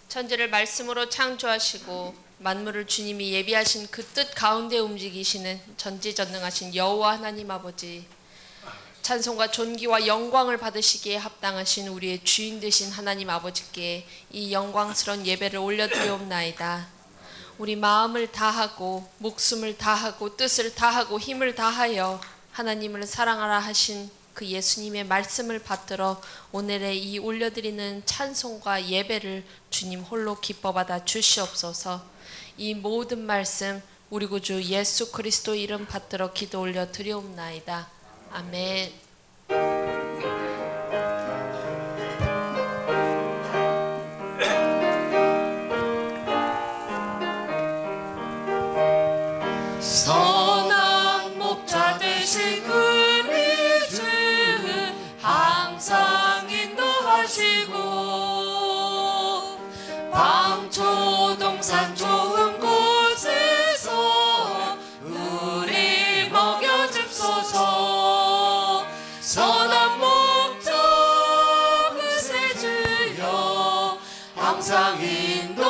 천지를 말씀으로 창조하시고 만물을 주님이 예비하신 그 뜻 가운데 움직이시는 전지전능하신 여호와 하나님 아버지, 찬송과 존귀와 영광을 받으시기에 합당하신 우리의 주인 되신 하나님 아버지께 이 영광스러운 예배를 올려드리옵나이다. 우리 마음을 다하고 목숨을 다하고 뜻을 다하고 힘을 다하여 하나님을 사랑하라 하신 그 예수님의 말씀을 받들어 오늘의 이 올려드리는 찬송과 예배를 주님 홀로 기뻐받아 주시옵소서. 이 모든 말씀 우리 구주 예수 그리스도 이름 받들어 기도 올려 드리옵나이다. 아멘. 선한 목자 되신 우리 주 항상 인도하시고 방초동산 좋은 곳에서 우리 먹여줍소서. 선한 목자 그새 주여 항상 인도하소서.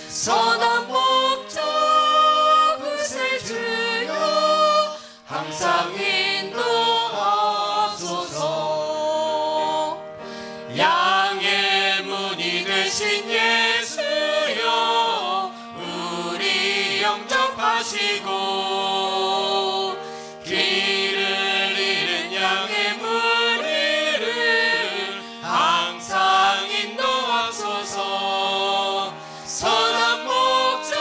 선한 목자 그새 주여 항상 인도하소서. 양의 문이 되신 예수여 우리 영접하시고 길을 잃은 양의 무리를 항상 인도하소서. 선한 목자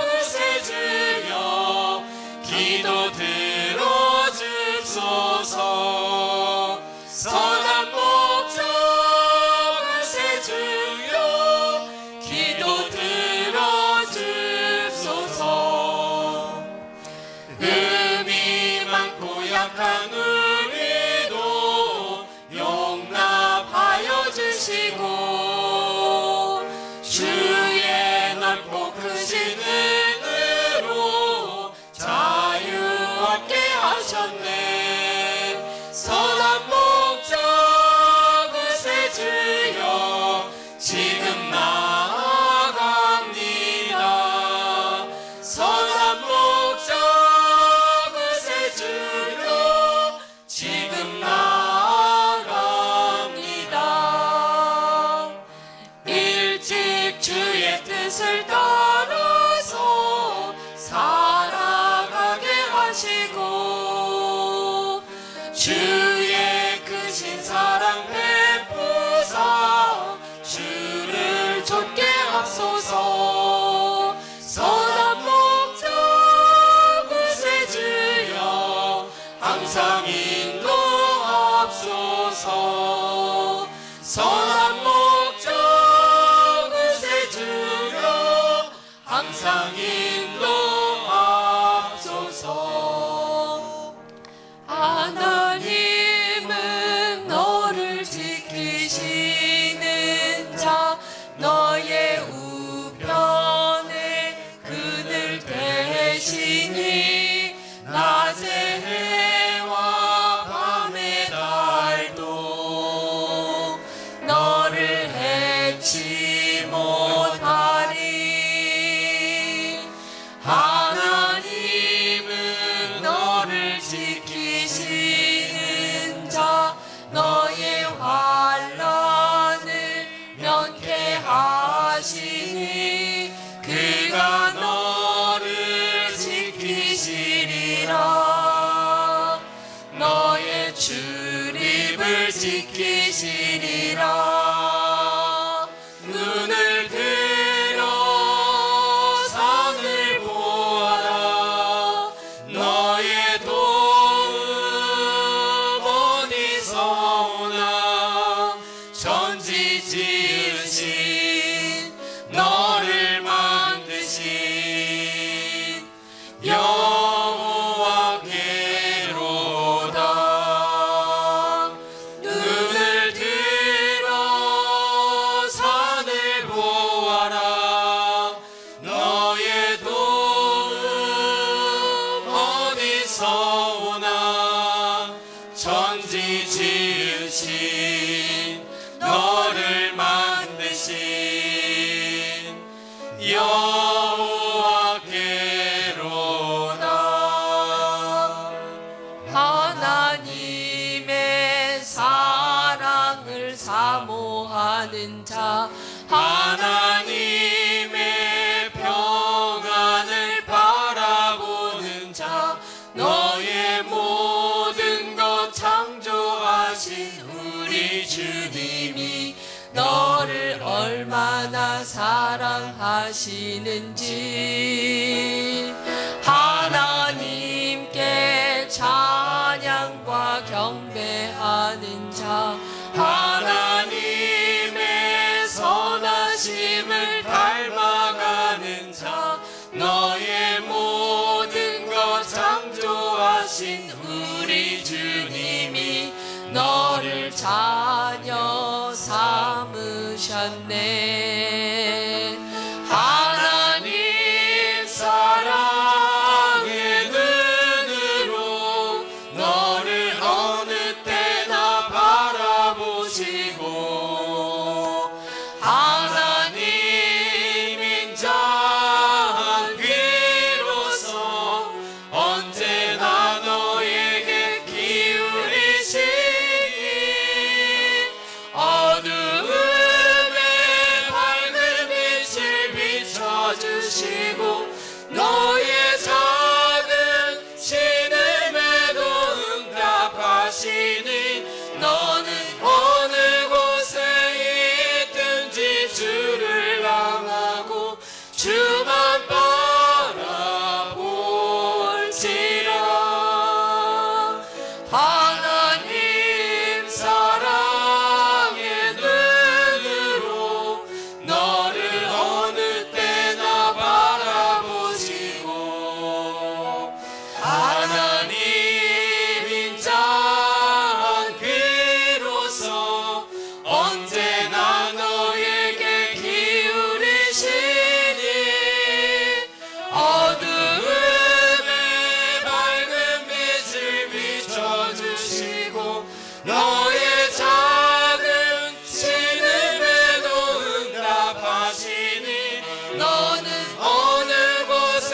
그새 주여 기도 들어주소서. 선한 목자 그새 주여 기도 들어주소서. 흠이 많고 약한 우리도 용납하여 주시고 주의 넓고 크신 은혜로 자유 얻게 하셨네. 선한 목자 그새 주여 지금 나아갑니다. 선한 목자 그새 주여 지금 나아갑니다. 일찍 주의 뜻을 따라서 살아가게 하시고 주의 크신 사랑 베푸사 주를 좇게 하소서. 선한 목자 그새 주여 항상 인도하소서. 선한 목자 그새 주여 항상 인도하소서. 하나님은 너를 지키시는 자 너의 우편에 그늘 대시니 낮의 해와 밤의 달도 너를 해치 못하리. 하나님은 너를 지키시는 자 너의 환난을 면케하시니 그가 너를 지키시리라. 너의 출입을 지키시리라. 눈을 들어 산을 보아라. 너의 도움 어디서 오나. 천지 지으신 너를 만드신 여호와께로다. 눈을 들어 사모하는 자 하나님의 평안을 바라보는 자 너의 모든 것 창조하신 우리 주님이 너를 얼마나 사랑하시는지 하나님께 찬양과 경배하는 자 하나님의 선하심을 닮아가는 자 너의 모든 것 창조하신 우리 주님이 너를 자녀 삼으셨네. 하나님 사랑의 눈으로 너를 어느 때나 바라보시고 하나님 인자한 귀로서 언제나 너에게 기울이시니 어두움에 밝은 빛을 비춰주시고 너의 작은 신음에도 응답하시니 너는 어느 곳에 있든지 주를 향하고 주만 바라볼지라. 하나님 사랑의 눈으로 너를 어느 때나 바라보시고 하나님 인자한 귀로서 언제나 너에게 기울이시니 어두움에 밝은 빛을 비춰주시고 너의 작은 신음에도 응답하시니 너는 어느 곳에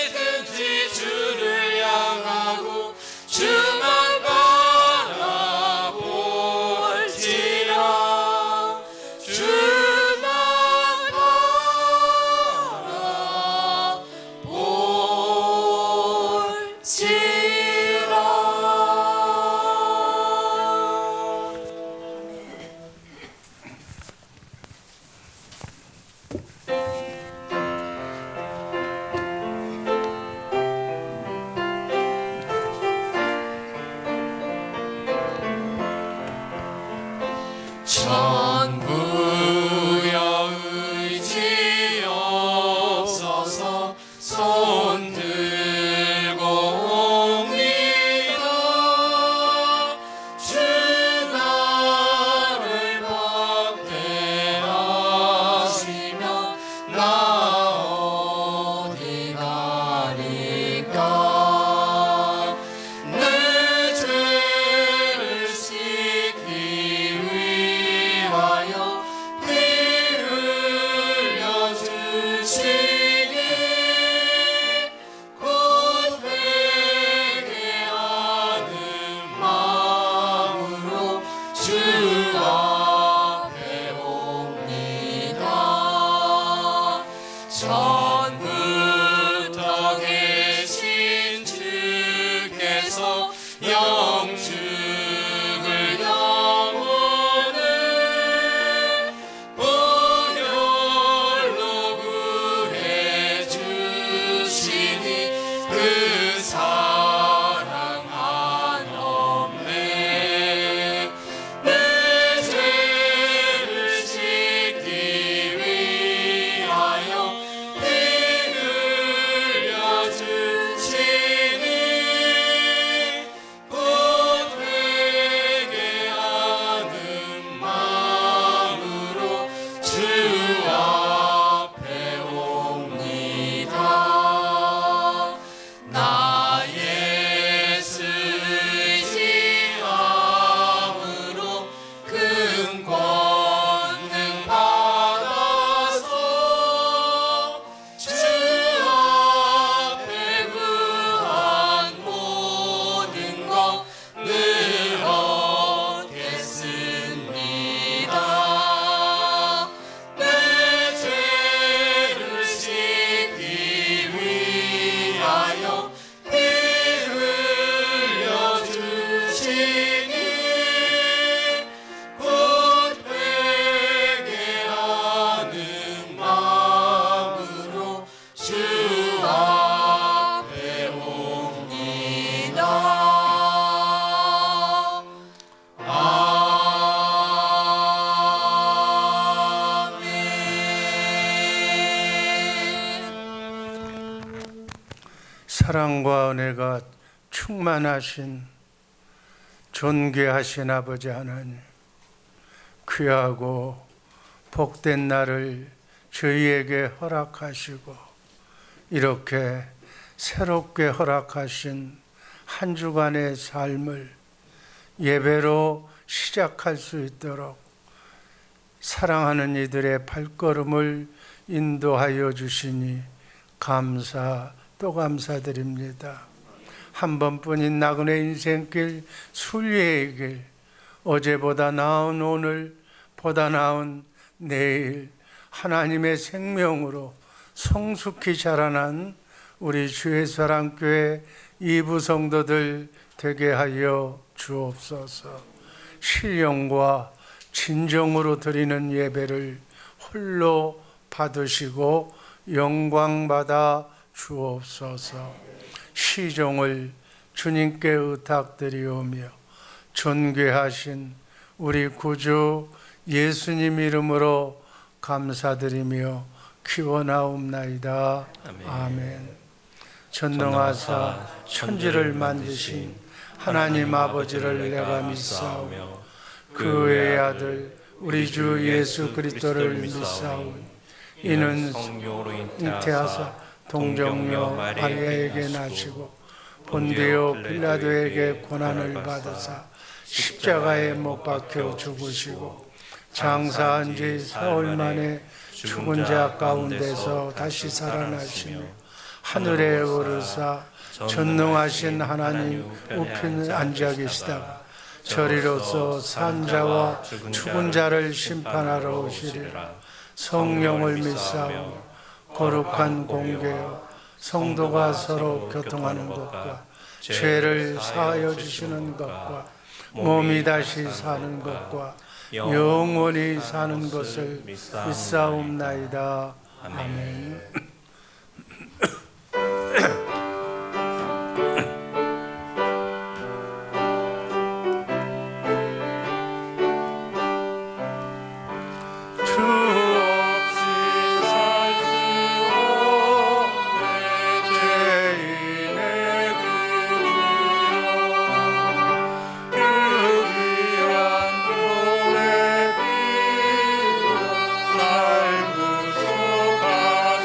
있든지 주를 향하고 주만 바라볼지라. 주만 바라볼지라. 천부여 의지 없어서 손 들고 옵니다. 주 나를 박대하시며 나 어디 가리까. 내 죄를 씻기 위하여 피 흘려 주시니 곧 회개하는 마음으로 주 앞에 옵니다. 전부터 계신 주께서 영축을 영원을 보혈로 구해 주시니 그 사랑 한없네. 내 사랑과 은혜가 충만하신 존귀하신 아버지 하나님, 귀하고 복된 날을 저희에게 허락하시고 이렇게 새롭게 허락하신 한 주간의 삶을 예배로 시작할 수 있도록 사랑하는 이들의 발걸음을 인도하여 주시니 감사 또 감사드립니다. 한 번뿐인 나그네 인생길, 순례의 길, 어제보다 나은 오늘, 보다 나은 내일, 하나님의 생명으로 성숙히 자라난 우리 주의사랑교회 이부 성도들 되게 하여 주옵소서. 신령과 진정으로 드리는 예배를 홀로 받으시고 영광받아 주옵소서. 시종을 주님께 의탁드리오며 존귀하신 우리 구주 예수님 이름으로 감사드리며 기원하옵나이다. 아멘. 전능하사 천지를 만드신 하나님 아버지를 내가 믿사오며 그 외의 아들 우리 주 예수 그리스도를 믿사오니 이는 성령으로 잉태하사 동정녀 마리아에게 나시고 본디오 빌라도에게 고난을 받으사 십자가에 못 박혀 죽으시고 장사한 지 사흘 만에 죽은 자 가운데서 다시 살아나시며 하늘에 오르사 전능하신 하나님 우편 앉아 계시다가 저리로서 산 자와 죽은 자를 심판하러 오시리라. 성령을 믿사오며 거룩한 공개와 성도가 서로 교통하는 것과 죄를 사하여 주시는 것과 몸이 다시 사는 것과 영원히 사는 것을 믿사옵나이다. 아멘. 날 구속하신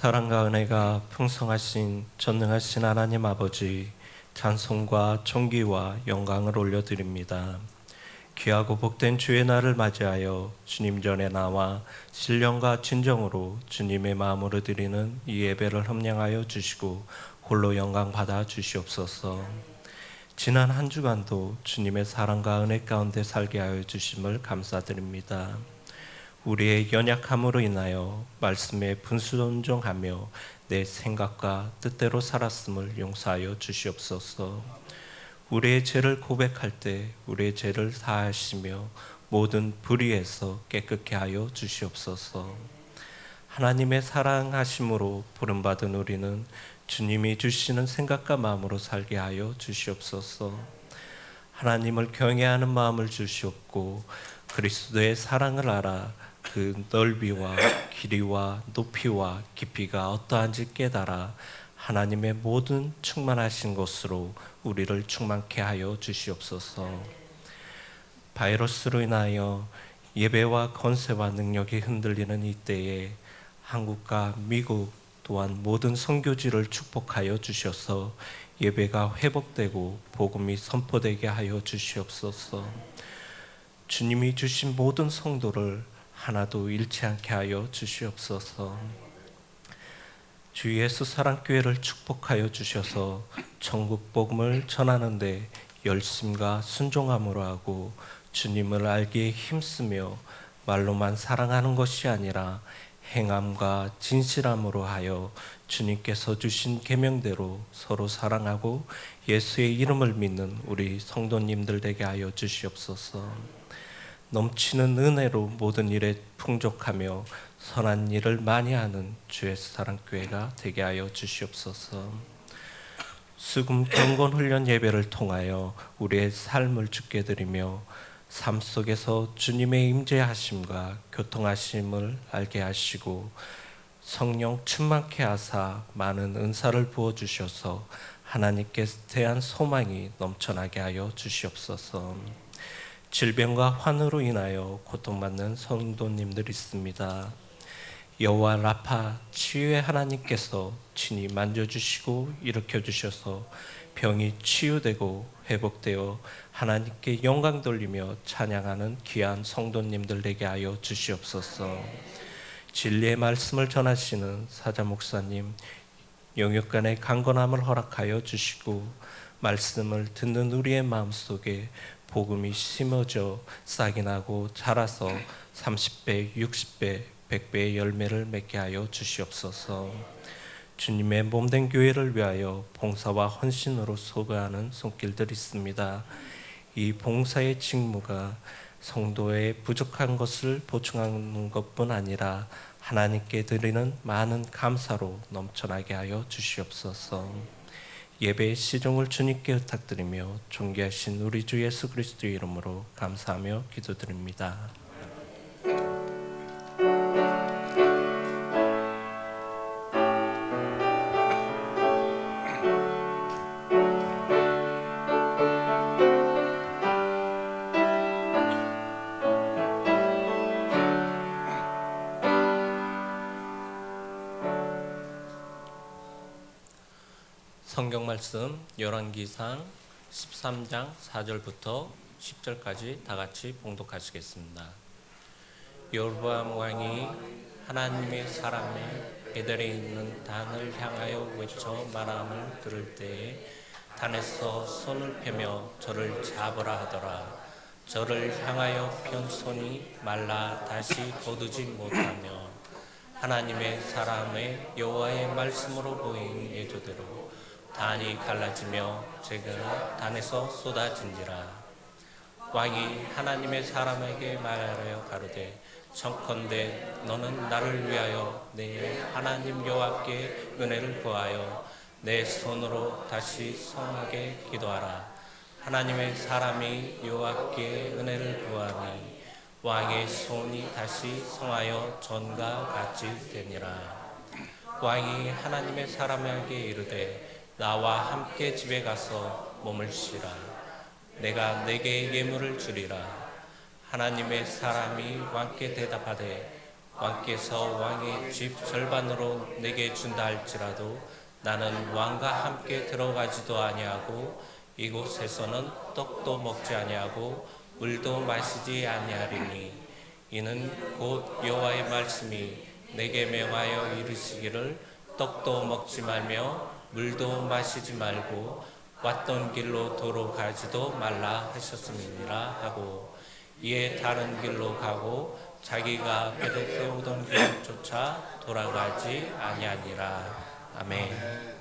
사랑과 은혜가 풍성하신 전능하신 하나님 아버지, 찬송과 존귀와 영광을 올려드립니다. 귀하고 복된 주의 날을 맞이하여 주님 전에 나와 신령과 진정으로 주님의 마음으로 드리는 이 예배를 흠량하여 주시고 홀로 영광 받아 주시옵소서. 지난 한 주간도 주님의 사랑과 은혜 가운데 살게 하여 주심을 감사드립니다. 우리의 연약함으로 인하여 말씀에 분순종하며 내 생각과 뜻대로 살았음을 용서하여 주시옵소서. 우리의 죄를 고백할 때 우리의 죄를 사하시며 모든 불의에서 깨끗게 하여 주시옵소서. 하나님의 사랑하심으로 부름받은 우리는 주님이 주시는 생각과 마음으로 살게 하여 주시옵소서. 하나님을 경외하는 마음을 주시옵고 그리스도의 사랑을 알아 그 넓이와 길이와 높이와 깊이가 어떠한지 깨달아 하나님의 모든 충만하신 것으로 우리를 충만케 하여 주시옵소서. 바이러스로 인하여 예배와 권세와 능력이 흔들리는 이때에 한국과 미국 또한 모든 선교지를 축복하여 주셔서 예배가 회복되고 복음이 선포되게 하여 주시옵소서. 주님이 주신 모든 성도를 하나도 잃지 않게 하여 주시옵소서. 주 예수 사랑교회를 축복하여 주셔서 천국 복음을 전하는데 열심과 순종함으로 하고 주님을 알기에 힘쓰며 말로만 사랑하는 것이 아니라 행함과 진실함으로 하여 주님께서 주신 계명대로 서로 사랑하고 예수의 이름을 믿는 우리 성도님들 되게 하여 주시옵소서. 넘치는 은혜로 모든 일에 풍족하며 선한 일을 많이 하는 주의 사랑교회가 되게 하여 주시옵소서. 수금 경건 훈련 예배를 통하여 우리의 삶을 주께 드리며 삶 속에서 주님의 임재하심과 교통하심을 알게 하시고 성령 충만케 하사 많은 은사를 부어주셔서 하나님께 대한 소망이 넘쳐나게 하여 주시옵소서. 질병과 환으로 인하여 고통받는 성도님들이 있습니다. 여호와 라파 치유의 하나님께서 친히 만져주시고 일으켜주셔서 병이 치유되고 회복되어 하나님께 영광 돌리며 찬양하는 귀한 성도님들 되게 하여 주시옵소서. 진리의 말씀을 전하시는 사자 목사님 영육간의 강건함을 허락하여 주시고 말씀을 듣는 우리의 마음속에 복음이 심어져 싹이 나고 자라서 30배, 60배, 100배의 열매를 맺게 하여 주시옵소서. 주님의 몸된 교회를 위하여 봉사와 헌신으로 소거하는 손길들이 있습니다. 이 봉사의 직무가 성도의 부족한 것을 보충하는 것뿐 아니라 하나님께 드리는 많은 감사로 넘쳐나게 하여 주시옵소서. 예배의 시종을 주님께 부탁드리며 존귀하신 우리 주 예수 그리스도의 이름으로 감사하며 기도드립니다. 성경 말씀 열왕기상 13장 4절부터 10절까지 다 같이 봉독하시겠습니다. 여로보암 왕이 하나님의 사람을 베델에 있는 단을 향하여 외쳐 말함을 들을 때에 단에서 손을 펴며 저를 잡으라 하더라. 저를 향하여 편 손이 말라 다시 거두지 못하며 하나님의 사람의 여호와의 말씀으로 보인 예조대로 단이 갈라지며 재가 단에서 쏟아진지라. 왕이 하나님의 사람에게 말하여 가로되 청컨대 너는 나를 위하여 내 하나님 여호와께 은혜를 구하여 내 손으로 다시 성하게 기도하라. 하나님의 사람이 여호와께 은혜를 구하니 왕의 손이 다시 성하여 전과 같이 되니라. 왕이 하나님의 사람에게 이르되 나와 함께 집에 가서 몸을 쉬라. 내가 내게 예물을 주리라. 하나님의 사람이 왕께 대답하되 왕께서 왕의 집 절반으로 내게 준다 할지라도 나는 왕과 함께 들어가지도 아니하고 이곳에서는 떡도 먹지 아니하고 물도 마시지 아니하리니 이는 곧 여호와의 말씀이 내게 명하여 이르시기를 떡도 먹지 말며 물도 마시지 말고 왔던 길로 돌아가지도 말라 하셨음이니라 하고 이에 다른 길로 가고 자기가 베데스다 길조차 돌아가지 아니하니라. 아멘.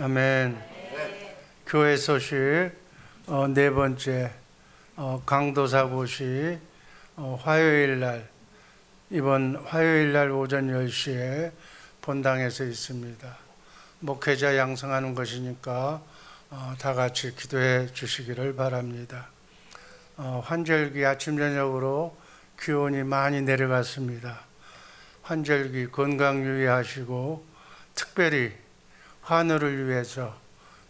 아멘. 교회 소식 네 번째 강도사고시 화요일 날 이번 화요일 날 오전 10시에 본당에서 있습니다. 목회자 양성하는 것이니까 다 같이 기도해 주시기를 바랍니다. 환절기 아침 저녁으로 기온이 많이 내려갔습니다. 환절기 건강 유의하시고 특별히 환우를 위해서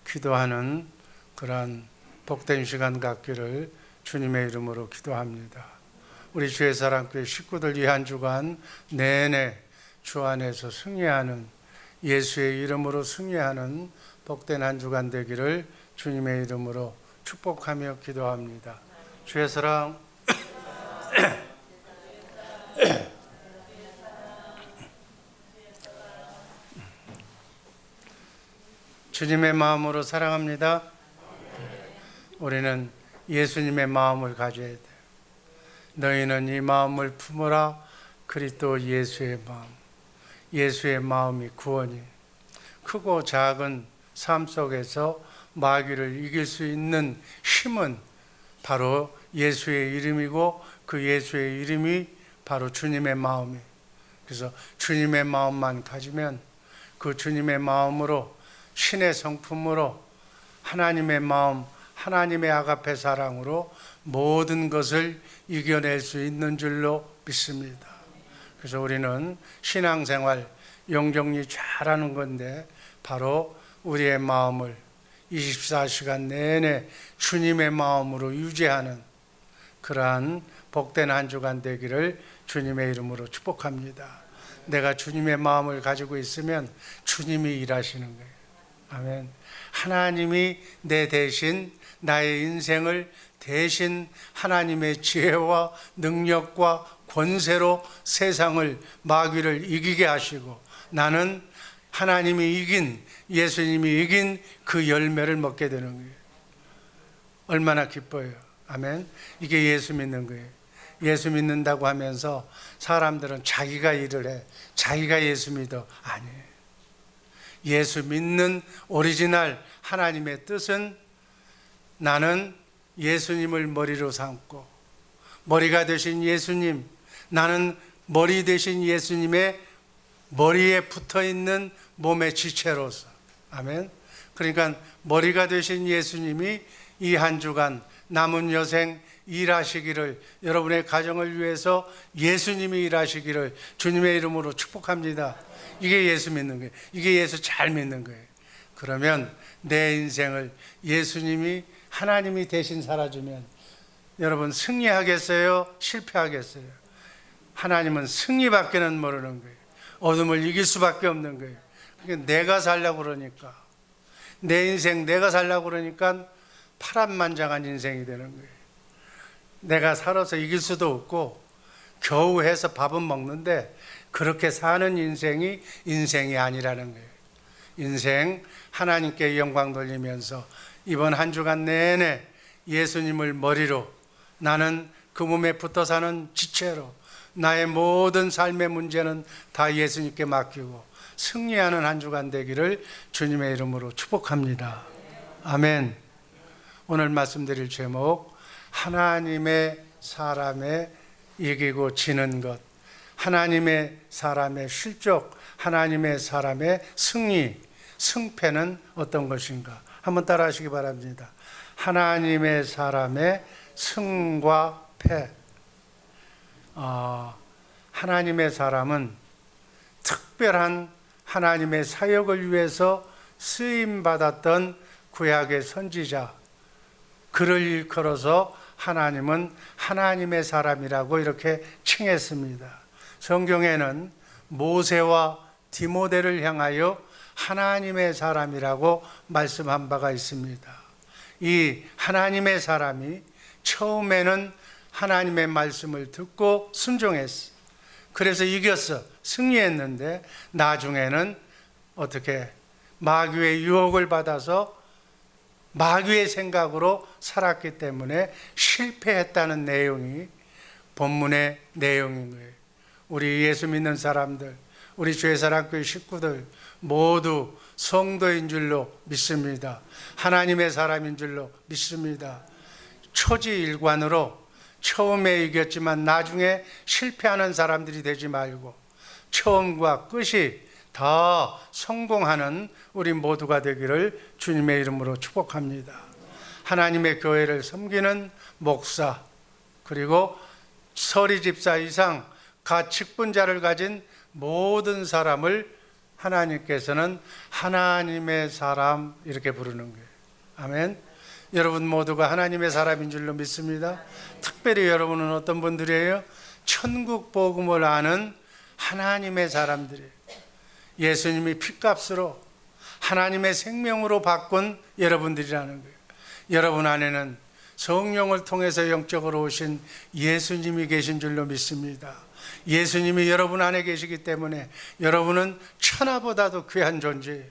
기도하는 그러한 복된 시간 갖기를 주님의 이름으로 기도합니다. 우리 주의 사랑교회 식구들 이 한 주간 내내 주 안에서 승리하는 예수의 이름으로 승리하는 복된 한 주간 되기를 주님의 이름으로 축복하며 기도합니다. 주의 사랑 주님의 마음으로 사랑합니다. 우리는 예수님의 마음을 가져야 돼요. 너희는 이 마음을 품으라. 그리스도 예수의 마음. 예수의 마음이 구원이에요. 크고 작은 삶 속에서 마귀를 이길 수 있는 힘은 바로 예수의 이름이고 그 예수의 이름이 바로 주님의 마음이에요. 그래서 주님의 마음만 가지면 그 주님의 마음으로 신의 성품으로 하나님의 마음, 하나님의 아가페 사랑으로 모든 것을 이겨낼 수 있는 줄로 믿습니다. 그래서 우리는 신앙생활 영정리 잘하는 건데 바로 우리의 마음을 24시간 내내 주님의 마음으로 유지하는 그러한 복된 한 주간 되기를 주님의 이름으로 축복합니다. 내가 주님의 마음을 가지고 있으면 주님이 일하시는 거예요. 아멘. 하나님이 내 대신 나의 인생을 대신 하나님의 지혜와 능력과 권세로 세상을 마귀를 이기게 하시고 나는 하나님이 이긴 예수님이 이긴 그 열매를 먹게 되는 거예요. 얼마나 기뻐요. 아멘. 이게 예수 믿는 거예요. 예수 믿는다고 하면서 사람들은 자기가 일을 해. 자기가 예수 믿어. 아니에요. 예수 믿는 오리지널 하나님의 뜻은 나는 예수님을 머리로 삼고 머리가 되신 예수님, 나는 머리 되신 예수님의 머리에 붙어 있는 몸의 지체로서. 아멘. 그러니까 머리가 되신 예수님이 이 한 주간 남은 여생 일하시기를, 여러분의 가정을 위해서 예수님이 일하시기를 주님의 이름으로 축복합니다. 이게 예수 믿는 거예요. 이게 예수 잘 믿는 거예요. 그러면 내 인생을 예수님이 하나님이 대신 살아주면 여러분 승리하겠어요? 실패하겠어요? 하나님은 승리밖에는 모르는 거예요. 어둠을 이길 수밖에 없는 거예요. 그러니까 내가 살려고 그러니까, 내 인생 내가 살려고 그러니까 파란만장한 인생이 되는 거예요. 내가 살아서 이길 수도 없고 겨우 해서 밥은 먹는데 그렇게 사는 인생이 아니라는 거예요. 인생 하나님께 영광 돌리면서 이번 한 주간 내내 예수님을 머리로, 나는 그 몸에 붙어 사는 지체로 나의 모든 삶의 문제는 다 예수님께 맡기고 승리하는 한 주간 되기를 주님의 이름으로 축복합니다. 아멘. 오늘 말씀드릴 제목, 하나님의 사람의 이기고 지는 것, 하나님의 사람의 실족, 하나님의 사람의 승리, 승패는 어떤 것인가? 한번 따라 하시기 바랍니다. 하나님의 사람의 승과 패. 하나님의 사람은 특별한 하나님의 사역을 위해서 쓰임받았던 구약의 선지자, 그를 일컬어서 하나님은 하나님의 사람이라고 이렇게 칭했습니다. 성경에는 모세와 디모데를 향하여 하나님의 사람이라고 말씀한 바가 있습니다. 이 하나님의 사람이 처음에는 하나님의 말씀을 듣고 순종했어. 그래서 이겼어. 승리했는데 나중에는 어떻게 마귀의 유혹을 받아서 마귀의 생각으로 살았기 때문에 실패했다는 내용이 본문의 내용인 거예요. 우리 예수 믿는 사람들, 우리 주의사랑교회 식구들 모두 성도인 줄로 믿습니다. 하나님의 사람인 줄로 믿습니다. 초지일관으로 처음에 이겼지만 나중에 실패하는 사람들이 되지 말고 처음과 끝이 다 성공하는 우리 모두가 되기를 주님의 이름으로 축복합니다. 하나님의 교회를 섬기는 목사, 그리고 서리 집사 이상 가 직분자를 가진 모든 사람을 하나님께서는 하나님의 사람 이렇게 부르는 거예요. 아멘. 여러분 모두가 하나님의 사람인 줄로 믿습니다. 특별히 여러분은 어떤 분들이에요? 천국 복음을 아는 하나님의 사람들이에요. 예수님이 핏값으로 하나님의 생명으로 바꾼 여러분들이라는 거예요. 여러분 안에는 성령을 통해서 영적으로 오신 예수님이 계신 줄로 믿습니다. 예수님이 여러분 안에 계시기 때문에 여러분은 천하보다도 귀한 존재예요.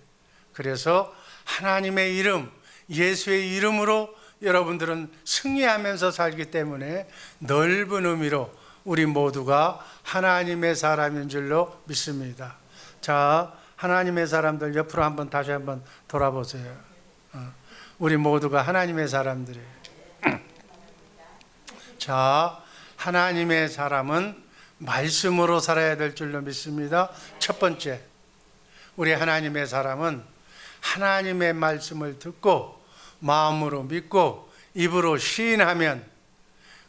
그래서 하나님의 이름, 예수의 이름으로 여러분들은 승리하면서 살기 때문에 넓은 의미로 우리 모두가 하나님의 사람인 줄로 믿습니다. 자, 하나님의 사람들 옆으로 한번 다시 한번 돌아보세요. 우리 모두가 하나님의 사람들이에요. 자, 하나님의 사람은 말씀으로 살아야 될 줄로 믿습니다. 첫 번째, 우리 하나님의 사람은 하나님의 말씀을 듣고 마음으로 믿고 입으로 시인하면,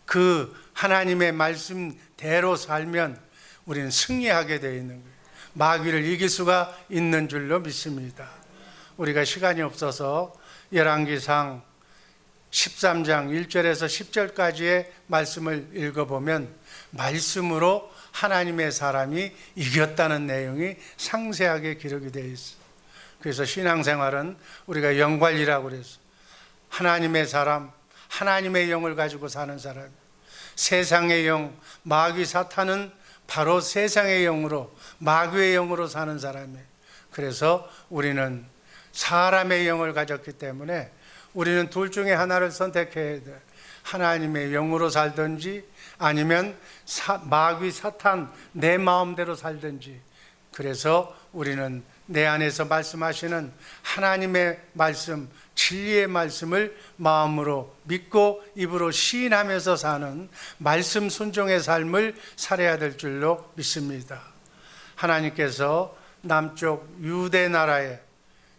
그 하나님의 말씀대로 살면 우리는 승리하게 되어 있는 거예요. 마귀를 이길 수가 있는 줄로 믿습니다. 우리가 시간이 없어서 열왕기상 13장 1절에서 10절까지의 말씀을 읽어보면 말씀으로 하나님의 사람이 이겼다는 내용이 상세하게 기록이 되어 있어요. 그래서 신앙생활은 우리가 영관리라고 그래서 하나님의 사람, 하나님의 영을 가지고 사는 사람, 세상의 영, 마귀 사탄은 바로 세상의 영으로, 마귀의 영으로 사는 사람이에요. 그래서 우리는 사람의 영을 가졌기 때문에 우리는 둘 중에 하나를 선택해야 돼. 하나님의 영으로 살든지 아니면 마귀 사탄 내 마음대로 살든지. 그래서 우리는 내 안에서 말씀하시는 하나님의 말씀, 진리의 말씀을 마음으로 믿고 입으로 시인하면서 사는 말씀 순종의 삶을 살아야 될 줄로 믿습니다. 하나님께서 남쪽 유대 나라에,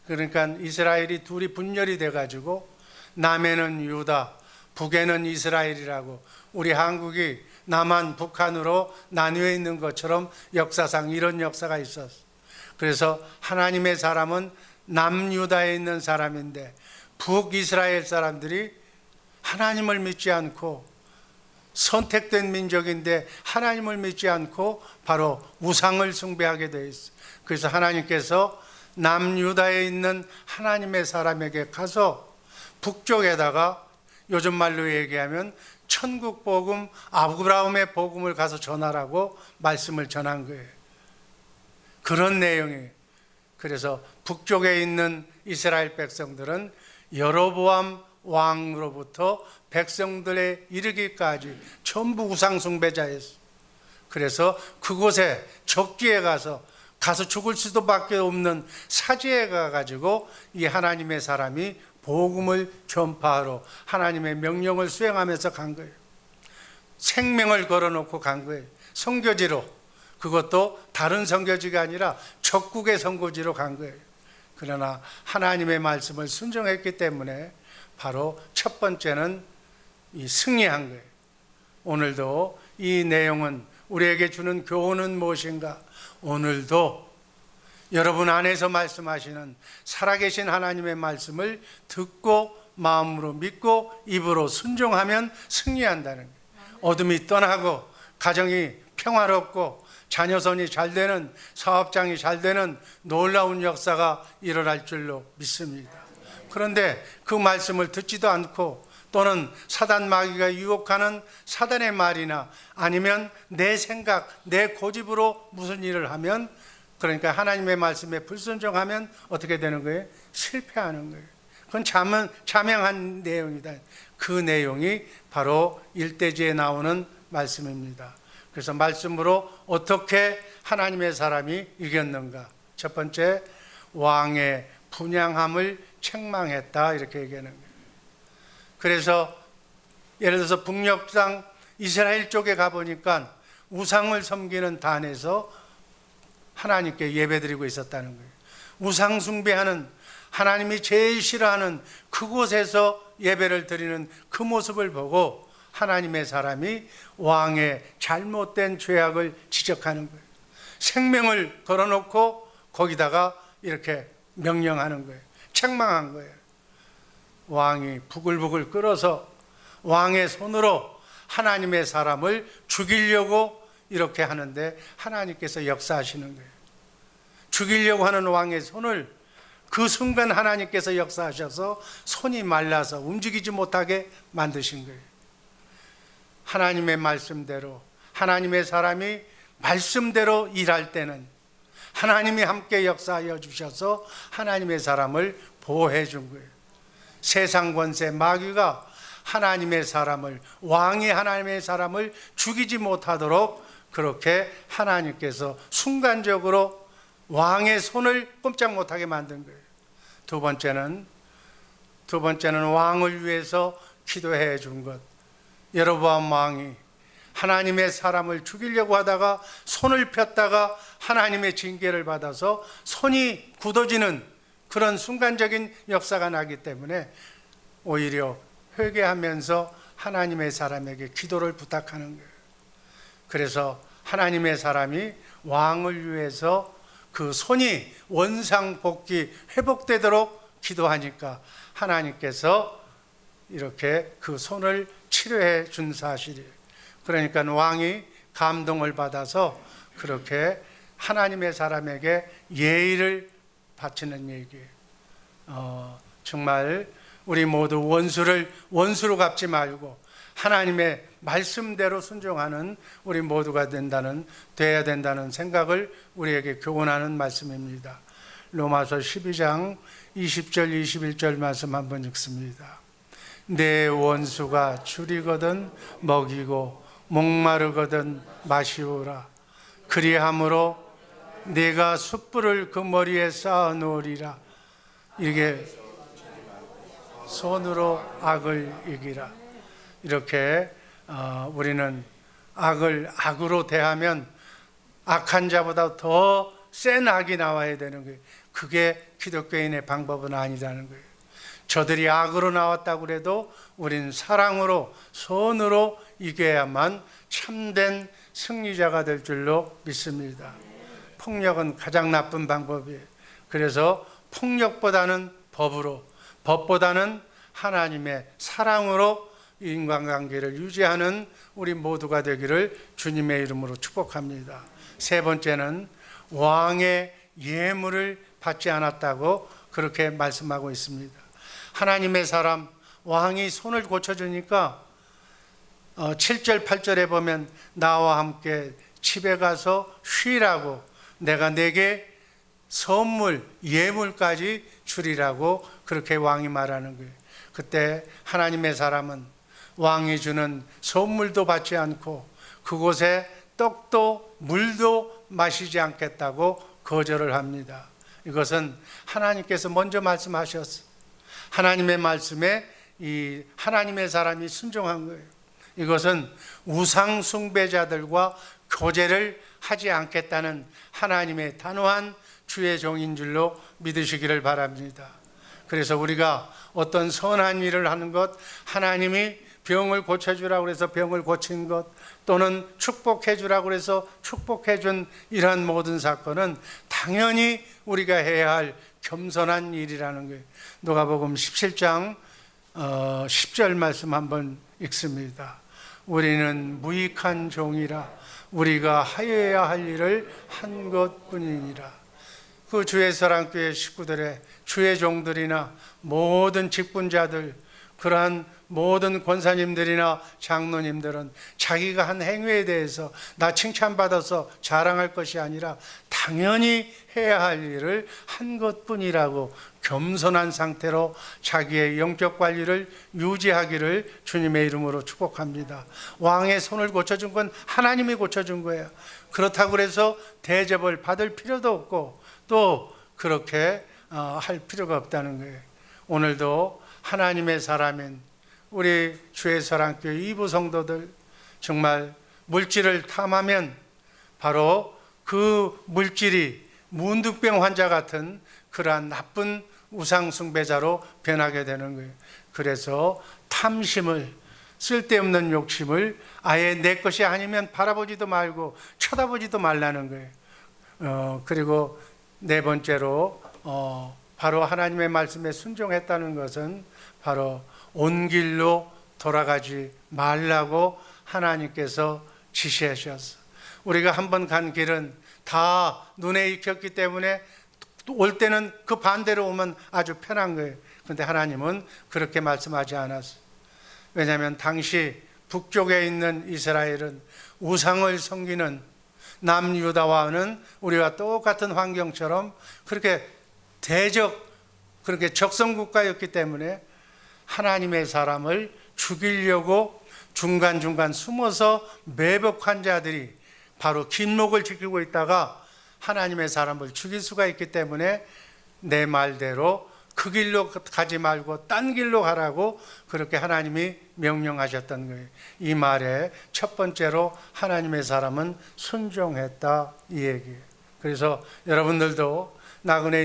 그러니까 이스라엘이 둘이 분열이 돼가지고 남에는 유다, 북에는 이스라엘이라고 우리 한국이 남한 북한으로 나뉘어 있는 것처럼 역사상 이런 역사가 있었어. 그래서 하나님의 사람은 남유다에 있는 사람인데 북이스라엘 사람들이 하나님을 믿지 않고 선택된 민족인데 하나님을 믿지 않고 바로 우상을 숭배하게 돼 있어. 그래서 하나님께서 남유다에 있는 하나님의 사람에게 가서 북쪽에다가 요즘 말로 얘기하면 천국 복음, 아브라함의 복음을 가서 전하라고 말씀을 전한 거예요. 그런 내용이에요. 그래서 북쪽에 있는 이스라엘 백성들은 여로보암 왕으로부터 백성들에 이르기까지 전부 우상 숭배자였어요. 그래서 그곳에 적지에 가서 죽을 수도밖에 없는 사지에 가가지고 이 하나님의 사람이 복음을 전파하러 하나님의 명령을 수행하면서 간 거예요. 생명을 걸어놓고 간 거예요. 선교지로. 그것도 다른 선교지가 아니라 적국의 선교지로 간 거예요. 그러나 하나님의 말씀을 순종했기 때문에 바로 첫 번째는 이 승리한 거예요. 오늘도 이 내용은 우리에게 주는 교훈은 무엇인가? 오늘도 여러분 안에서 말씀하시는 살아계신 하나님의 말씀을 듣고 마음으로 믿고 입으로 순종하면 승리한다는 거예요. 어둠이 떠나고 가정이 평화롭고 자녀선이 잘 되는, 사업장이 잘 되는 놀라운 역사가 일어날 줄로 믿습니다. 그런데 그 말씀을 듣지도 않고 또는 사단 마귀가 유혹하는 사단의 말이나 아니면 내 생각, 내 고집으로 무슨 일을 하면, 그러니까 하나님의 말씀에 불순종하면 어떻게 되는 거예요? 실패하는 거예요. 그건 자명한 내용이다. 그 내용이 바로 일대지에 나오는 말씀입니다. 그래서 말씀으로 어떻게 하나님의 사람이 이겼는가? 첫 번째, 왕의 분향함을 책망했다, 이렇게 얘기하는 거예요. 그래서 예를 들어서 북녘상 이스라엘 쪽에 가보니까 우상을 섬기는 단에서 하나님께 예배드리고 있었다는 거예요. 우상 숭배하는, 하나님이 제일 싫어하는 그곳에서 예배를 드리는 그 모습을 보고 하나님의 사람이 왕의 잘못된 죄악을 지적하는 거예요. 생명을 걸어놓고 거기다가 이렇게 명령하는 거예요. 책망한 거예요. 왕이 부글부글 끓어서 왕의 손으로 하나님의 사람을 죽이려고 이렇게 하는데 하나님께서 역사하시는 거예요. 죽이려고 하는 왕의 손을 그 순간 하나님께서 역사하셔서 손이 말라서 움직이지 못하게 만드신 거예요. 하나님의 말씀대로, 하나님의 사람이 말씀대로 일할 때는 하나님이 함께 역사하여 주셔서 하나님의 사람을 보호해 준 거예요. 세상 권세 마귀가 하나님의 사람을, 왕이 하나님의 사람을 죽이지 못하도록 그렇게 하나님께서 순간적으로 왕의 손을 꼼짝 못하게 만든 거예요. 두 번째는 왕을 위해서 기도해 준 것. 여로보암 왕이 하나님의 사람을 죽이려고 하다가 손을 폈다가 하나님의 징계를 받아서 손이 굳어지는 그런 순간적인 역사가 나기 때문에 오히려 회개하면서 하나님의 사람에게 기도를 부탁하는 거예요. 그래서 하나님의 사람이 왕을 위해서 그 손이 원상복귀 회복되도록 기도하니까 하나님께서 이렇게 그 손을 치료해 준 사실이에요. 그러니까 왕이 감동을 받아서 그렇게 하나님의 사람에게 예의를 바치는 얘기예요. 정말 우리 모두 원수를 원수로 갚지 말고 하나님의 말씀대로 순종하는 우리 모두가 돼야 된다는 생각을 우리에게 교훈하는 말씀입니다. 로마서 12장 20절 21절 말씀 한번 읽습니다. 내 원수가 줄이거든 먹이고 목마르거든 마시오라. 그리함으로 내가 숯불을 그 머리에 쌓아 놓으리라. 이게 손으로 악을 이기라. 이렇게 우리는 악을 악으로 대하면 악한 자보다 더 센 악이 나와야 되는 거예요. 그게 기독교인의 방법은 아니라는 거예요. 저들이 악으로 나왔다고 해도 우린 사랑으로 손으로 이겨야만 참된 승리자가 될 줄로 믿습니다. 폭력은 가장 나쁜 방법이에요. 그래서 폭력보다는 법으로, 법보다는 하나님의 사랑으로 인간관계를 유지하는 우리 모두가 되기를 주님의 이름으로 축복합니다. 세 번째는 왕의 예물을 받지 않았다고 그렇게 말씀하고 있습니다. 하나님의 사람 왕이 손을 고쳐주니까 7절 8절에 보면 나와 함께 집에 가서 쉬라고 내가 내게 선물 예물까지 주리라고 그렇게 왕이 말하는 거예요. 그때 하나님의 사람은 왕이 주는 선물도 받지 않고 그곳에 떡도 물도 마시지 않겠다고 거절을 합니다. 이것은 하나님께서 먼저 말씀하셨어요. 하나님의 말씀에 이 하나님의 사람이 순종한 거예요. 이것은 우상 숭배자들과 교제를 하지 않겠다는 하나님의 단호한 주의 종인 줄로 믿으시기를 바랍니다. 그래서 우리가 어떤 선한 일을 하는 것, 하나님이 병을 고쳐주라고 해서 병을 고친 것, 또는 축복해 주라고 해서 축복해 준 이러한 모든 사건은 당연히 우리가 해야 할 겸손한 일이라는 거예요. 누가복음 17장 10절 말씀 한번 읽습니다. 우리는 무익한 종이라 우리가 하여야 할 일을 한 것뿐이니라. 그 주의 사랑교회 식구들의 주의 종들이나 모든 직분자들, 그러한 모든 권사님들이나 장로님들은 자기가 한 행위에 대해서 나 칭찬받아서 자랑할 것이 아니라 당연히 해야 할 일을 한 것뿐이라고 겸손한 상태로 자기의 영적 관리를 유지하기를 주님의 이름으로 축복합니다. 왕의 손을 고쳐준 건 하나님이 고쳐준 거예요. 그렇다고 해서 대접을 받을 필요도 없고 또 그렇게 할 필요가 없다는 거예요. 오늘도 하나님의 사람인 우리 주의 사랑교회 이부 성도들 정말 물질을 탐하면 바로 그 물질이 문득병 환자 같은 그러한 나쁜 우상 숭배자로 변하게 되는 거예요. 그래서 탐심을, 쓸데없는 욕심을 아예 내 것이 아니면 바라보지도 말고 쳐다보지도 말라는 거예요. 그리고 네 번째로 바로 하나님의 말씀에 순종했다는 것은 바로 온 길로 돌아가지 말라고 하나님께서 지시하셨어. 우리가 한번 간 길은 다 눈에 익혔기 때문에 올 때는 그 반대로 오면 아주 편한 거예요. 그런데 하나님은 그렇게 말씀하지 않았어요. 왜냐하면 당시 북쪽에 있는 이스라엘은 우상을 섬기는 남유다와는 우리와 똑같은 환경처럼 그렇게 그렇게 적성국가였기 때문에 하나님의 사람을 죽이려고 중간중간 숨어서 매복한 자들이 바로 긴목을 지키고 있다가 하나님의 사람을 죽일 수가 있기 때문에 내 말대로 그 길로 가지 말고 딴 길로 가라고 그렇게 하나님이 명령하셨던 거예요. 이 말에 첫 번째로 하나님의 사람은 순종했다 이 얘기예요. 그래서 여러분들도 나그네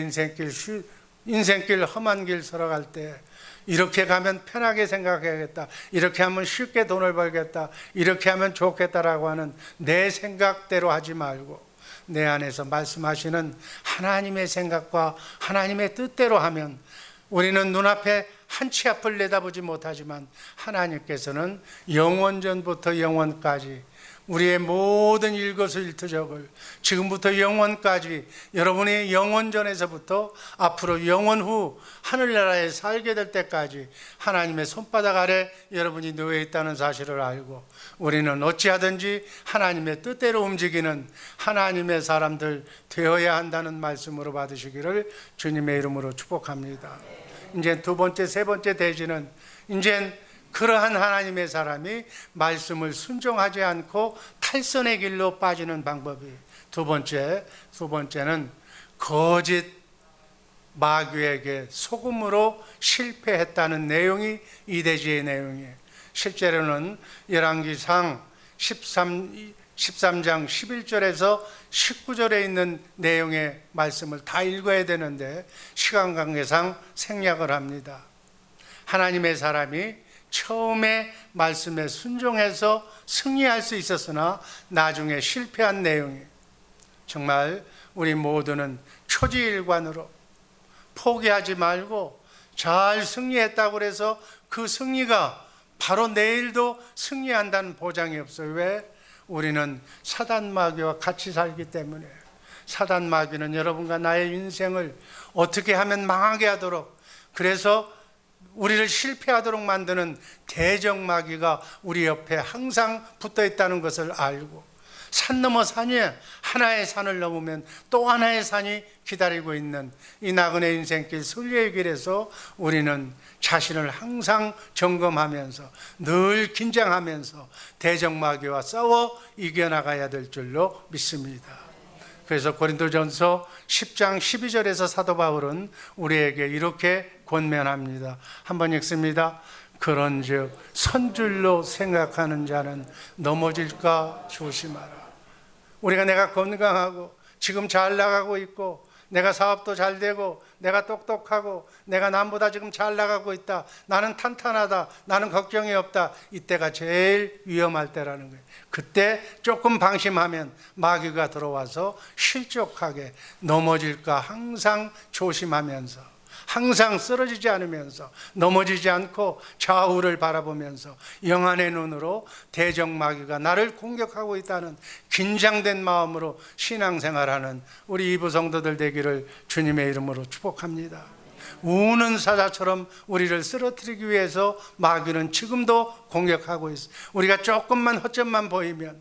인생길 험한 길 걸어갈 때 이렇게 가면 편하게 생각해야겠다, 이렇게 하면 쉽게 돈을 벌겠다, 이렇게 하면 좋겠다라고 하는 내 생각대로 하지 말고 내 안에서 말씀하시는 하나님의 생각과 하나님의 뜻대로 하면 우리는 눈앞에 한 치 앞을 내다보지 못하지만 하나님께서는 영원전부터 영원까지 우리의 모든 일거수일투족을 지금부터 영원까지 여러분의 영원전에서부터 앞으로 영원 후 하늘나라에 살게 될 때까지 하나님의 손바닥 아래 여러분이 놓여 있다는 사실을 알고 우리는 어찌하든지 하나님의 뜻대로 움직이는 하나님의 사람들 되어야 한다는 말씀으로 받으시기를 주님의 이름으로 축복합니다. 이제 두 번째, 세 번째 대지는 이제 그러한 하나님의 사람이 말씀을 순종하지 않고 탈선의 길로 빠지는 방법이 두 번째는 거짓 마귀에게 속음으로 실패했다는 내용이 이 대지의 내용이에요. 실제로는 열왕기상 13장 11절에서 19절에 있는 내용의 말씀을 다 읽어야 되는데 시간 관계상 생략을 합니다. 하나님의 사람이 처음에 말씀에 순종해서 승리할 수 있었으나 나중에 실패한 내용이 정말 우리 모두는 초지일관으로 포기하지 말고 잘 승리했다고 해서 그 승리가 바로 내일도 승리한다는 보장이 없어요. 왜? 우리는 사단 마귀와 같이 살기 때문에. 사단 마귀는 여러분과 나의 인생을 어떻게 하면 망하게 하도록, 그래서 우리를 실패하도록 만드는 대적 마귀가 우리 옆에 항상 붙어 있다는 것을 알고, 산 넘어 산이 하나의 산을 넘으면 또 하나의 산이 기다리고 있는 이 나그네 인생길 순례의 길에서 우리는 자신을 항상 점검하면서 늘 긴장하면서 대적 마귀와 싸워 이겨나가야 될 줄로 믿습니다. 그래서 고린도전서 10장 12절에서 사도 바울은 우리에게 이렇게 권면합니다. 한번 읽습니다. 그런즉 선줄로 생각하는 자는 넘어질까 조심하라. 우리가 내가 건강하고 지금 잘 나가고 있고 내가 사업도 잘 되고 내가 똑똑하고 내가 남보다 지금 잘 나가고 있다, 나는 탄탄하다, 나는 걱정이 없다, 이때가 제일 위험할 때라는 거예요. 그때 조금 방심하면 마귀가 들어와서 실족하게 넘어질까 항상 조심하면서, 항상 쓰러지지 않으면서 넘어지지 않고 좌우를 바라보면서 영안의 눈으로 대적 마귀가 나를 공격하고 있다는 긴장된 마음으로 신앙생활하는 우리 이부 성도들 되기를 주님의 이름으로 축복합니다. 우는 사자처럼 우리를 쓰러뜨리기 위해서 마귀는 지금도 공격하고 있어요. 우리가 조금만 허점만 보이면,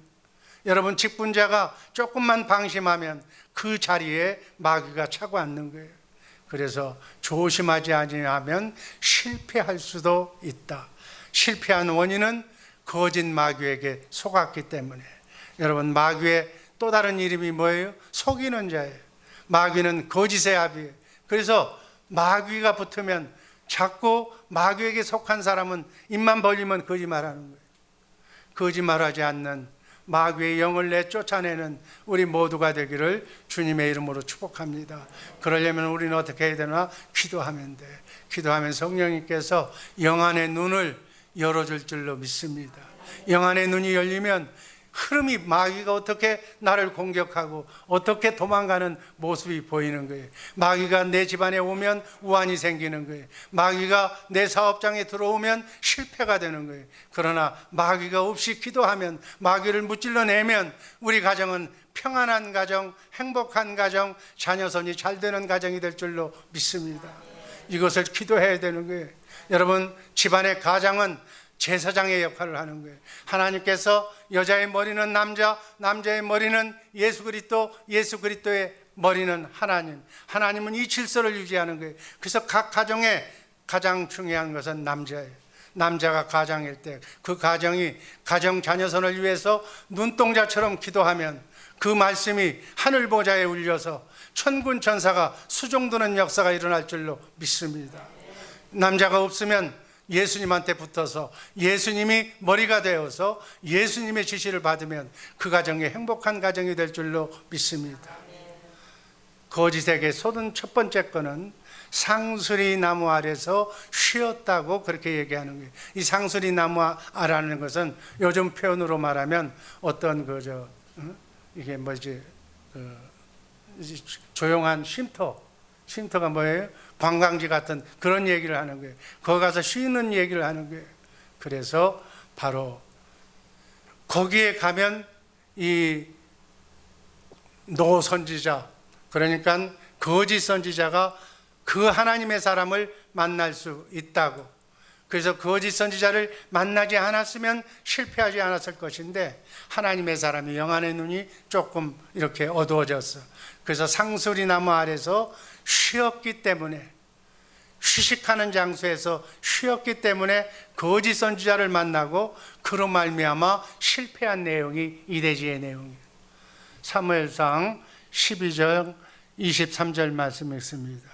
여러분 직분자가 조금만 방심하면 그 자리에 마귀가 차고 앉는 거예요. 그래서 조심하지 아니하면 실패할 수도 있다. 실패한 원인은 거짓 마귀에게 속았기 때문에. 여러분, 마귀의 또 다른 이름이 뭐예요? 속이는 자예요. 마귀는 거짓의 아비예요. 그래서 마귀가 붙으면 자꾸 마귀에게 속한 사람은 입만 벌리면 거짓말하는 거예요. 거짓말하지 않는 마귀의 영을 내쫓아내는 우리 모두가 되기를 주님의 이름으로 축복합니다. 그러려면 우리는 어떻게 해야 되나? 기도하면 돼. 기도하면 성령님께서 영안의 눈을 열어줄 줄로 믿습니다. 영안의 눈이 열리면 흐름이, 마귀가 어떻게 나를 공격하고 어떻게 도망가는 모습이 보이는 거예요. 마귀가 내 집안에 오면 우환이 생기는 거예요. 마귀가 내 사업장에 들어오면 실패가 되는 거예요. 그러나 마귀가 없이 기도하면, 마귀를 무찔러내면 우리 가정은 평안한 가정, 행복한 가정, 자녀선이 잘 되는 가정이 될 줄로 믿습니다. 이것을 기도해야 되는 거예요. 여러분, 집안의 가장은 제사장의 역할을 하는 거예요. 하나님께서 여자의 머리는 남자, 남자의 머리는 예수 그리스도, 예수 그리스도의 머리는 하나님, 하나님은 이 질서를 유지하는 거예요. 그래서 각 가정에 가장 중요한 것은 남자예요. 남자가 가장일 때 그 가정이 가정 자녀선을 위해서 눈동자처럼 기도하면 그 말씀이 하늘 보좌에 울려서 천군 천사가 수종드는 역사가 일어날 줄로 믿습니다. 남자가 없으면 예수님한테 붙어서 예수님이 머리가 되어서 예수님의 지시를 받으면 그 가정이 행복한 가정이 될 줄로 믿습니다. 거짓에게 쏟은 첫 번째 거는 상수리 나무 아래서 쉬었다고 그렇게 얘기하는 거예요. 이 상수리 나무 아라는 것은 요즘 표현으로 말하면 어떤 이게 뭐지, 조용한 쉼터가 뭐예요? 관광지 같은 그런 얘기를 하는 거예요. 거기 가서 쉬는 얘기를 하는 거예요. 그래서 바로 거기에 가면 이 노선지자, 그러니까 거짓 선지자가 그 하나님의 사람을 만날 수 있다고. 그래서 거짓 선지자를 만나지 않았으면 실패하지 않았을 것인데 하나님의 사람이 영안의 눈이 조금 이렇게 어두워졌어. 그래서 상수리 나무 아래서 쉬었기 때문에, 휴식하는 장소에서 쉬었기 때문에 거짓 선지자를 만나고 그로 말미암아 실패한 내용이 이 대지의 내용이에요. 사무엘상 12절 23절 말씀 읽습니다.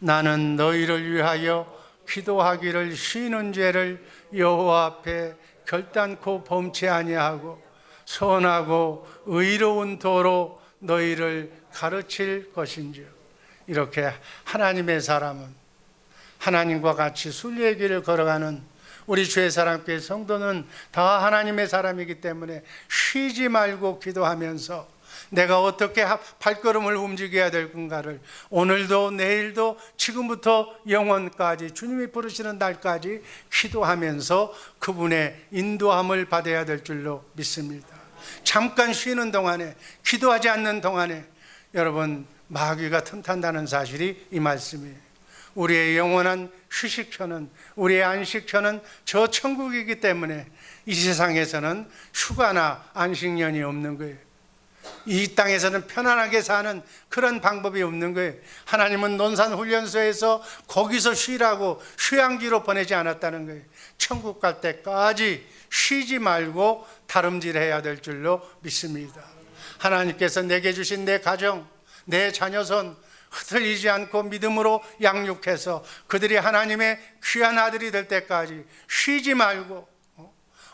나는 너희를 위하여 기도하기를 쉬는 죄를 여호와 앞에 결단코 범치 아니하고 선하고 의로운 도로 너희를 가르칠 것인지요. 이렇게 하나님의 사람은, 하나님과 같이 순리의 길을 걸어가는 우리 주의 사람교회 성도는 다 하나님의 사람이기 때문에 쉬지 말고 기도하면서 내가 어떻게 발걸음을 움직여야 될 건가를 오늘도 내일도 지금부터 영원까지 주님이 부르시는 날까지 기도하면서 그분의 인도함을 받아야 될 줄로 믿습니다. 잠깐 쉬는 동안에, 기도하지 않는 동안에 여러분 마귀가 틈탄다는 사실이 이 말씀이에요. 우리의 영원한 휴식처는, 우리의 안식처는 저 천국이기 때문에 이 세상에서는 휴가나 안식년이 없는 거예요. 이 땅에서는 편안하게 사는 그런 방법이 없는 거예요. 하나님은 논산훈련소에서 거기서 쉬라고 휴양지로 보내지 않았다는 거예요. 천국 갈 때까지 쉬지 말고 다름질해야 될 줄로 믿습니다. 하나님께서 내게 주신 내 가정, 내 자녀손 흐트리지 않고 믿음으로 양육해서 그들이 하나님의 귀한 아들이 될 때까지 쉬지 말고,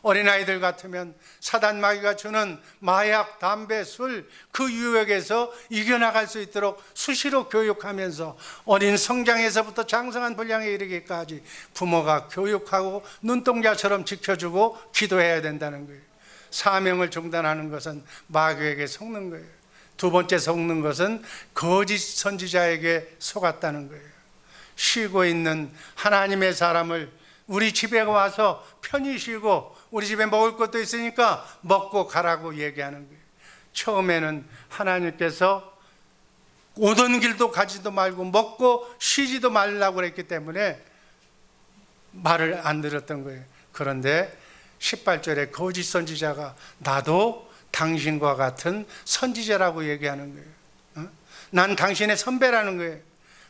어린아이들 같으면 사단 마귀가 주는 마약, 담배, 술 그 유혹에서 이겨나갈 수 있도록 수시로 교육하면서 어린 성장에서부터 장성한 분량에 이르기까지 부모가 교육하고 눈동자처럼 지켜주고 기도해야 된다는 거예요. 사명을 중단하는 것은 마귀에게 속는 거예요. 두 번째 속는 것은 거짓 선지자에게 속았다는 거예요. 쉬고 있는 하나님의 사람을 우리 집에 와서 편히 쉬고 우리 집에 먹을 것도 있으니까 먹고 가라고 얘기하는 거예요. 처음에는 하나님께서 오던 길도 가지도 말고 먹고 쉬지도 말라고 그랬기 때문에 말을 안 들었던 거예요. 그런데 18절에 거짓 선지자가 나도 당신과 같은 선지자라고 얘기하는 거예요. 난 당신의 선배라는 거예요.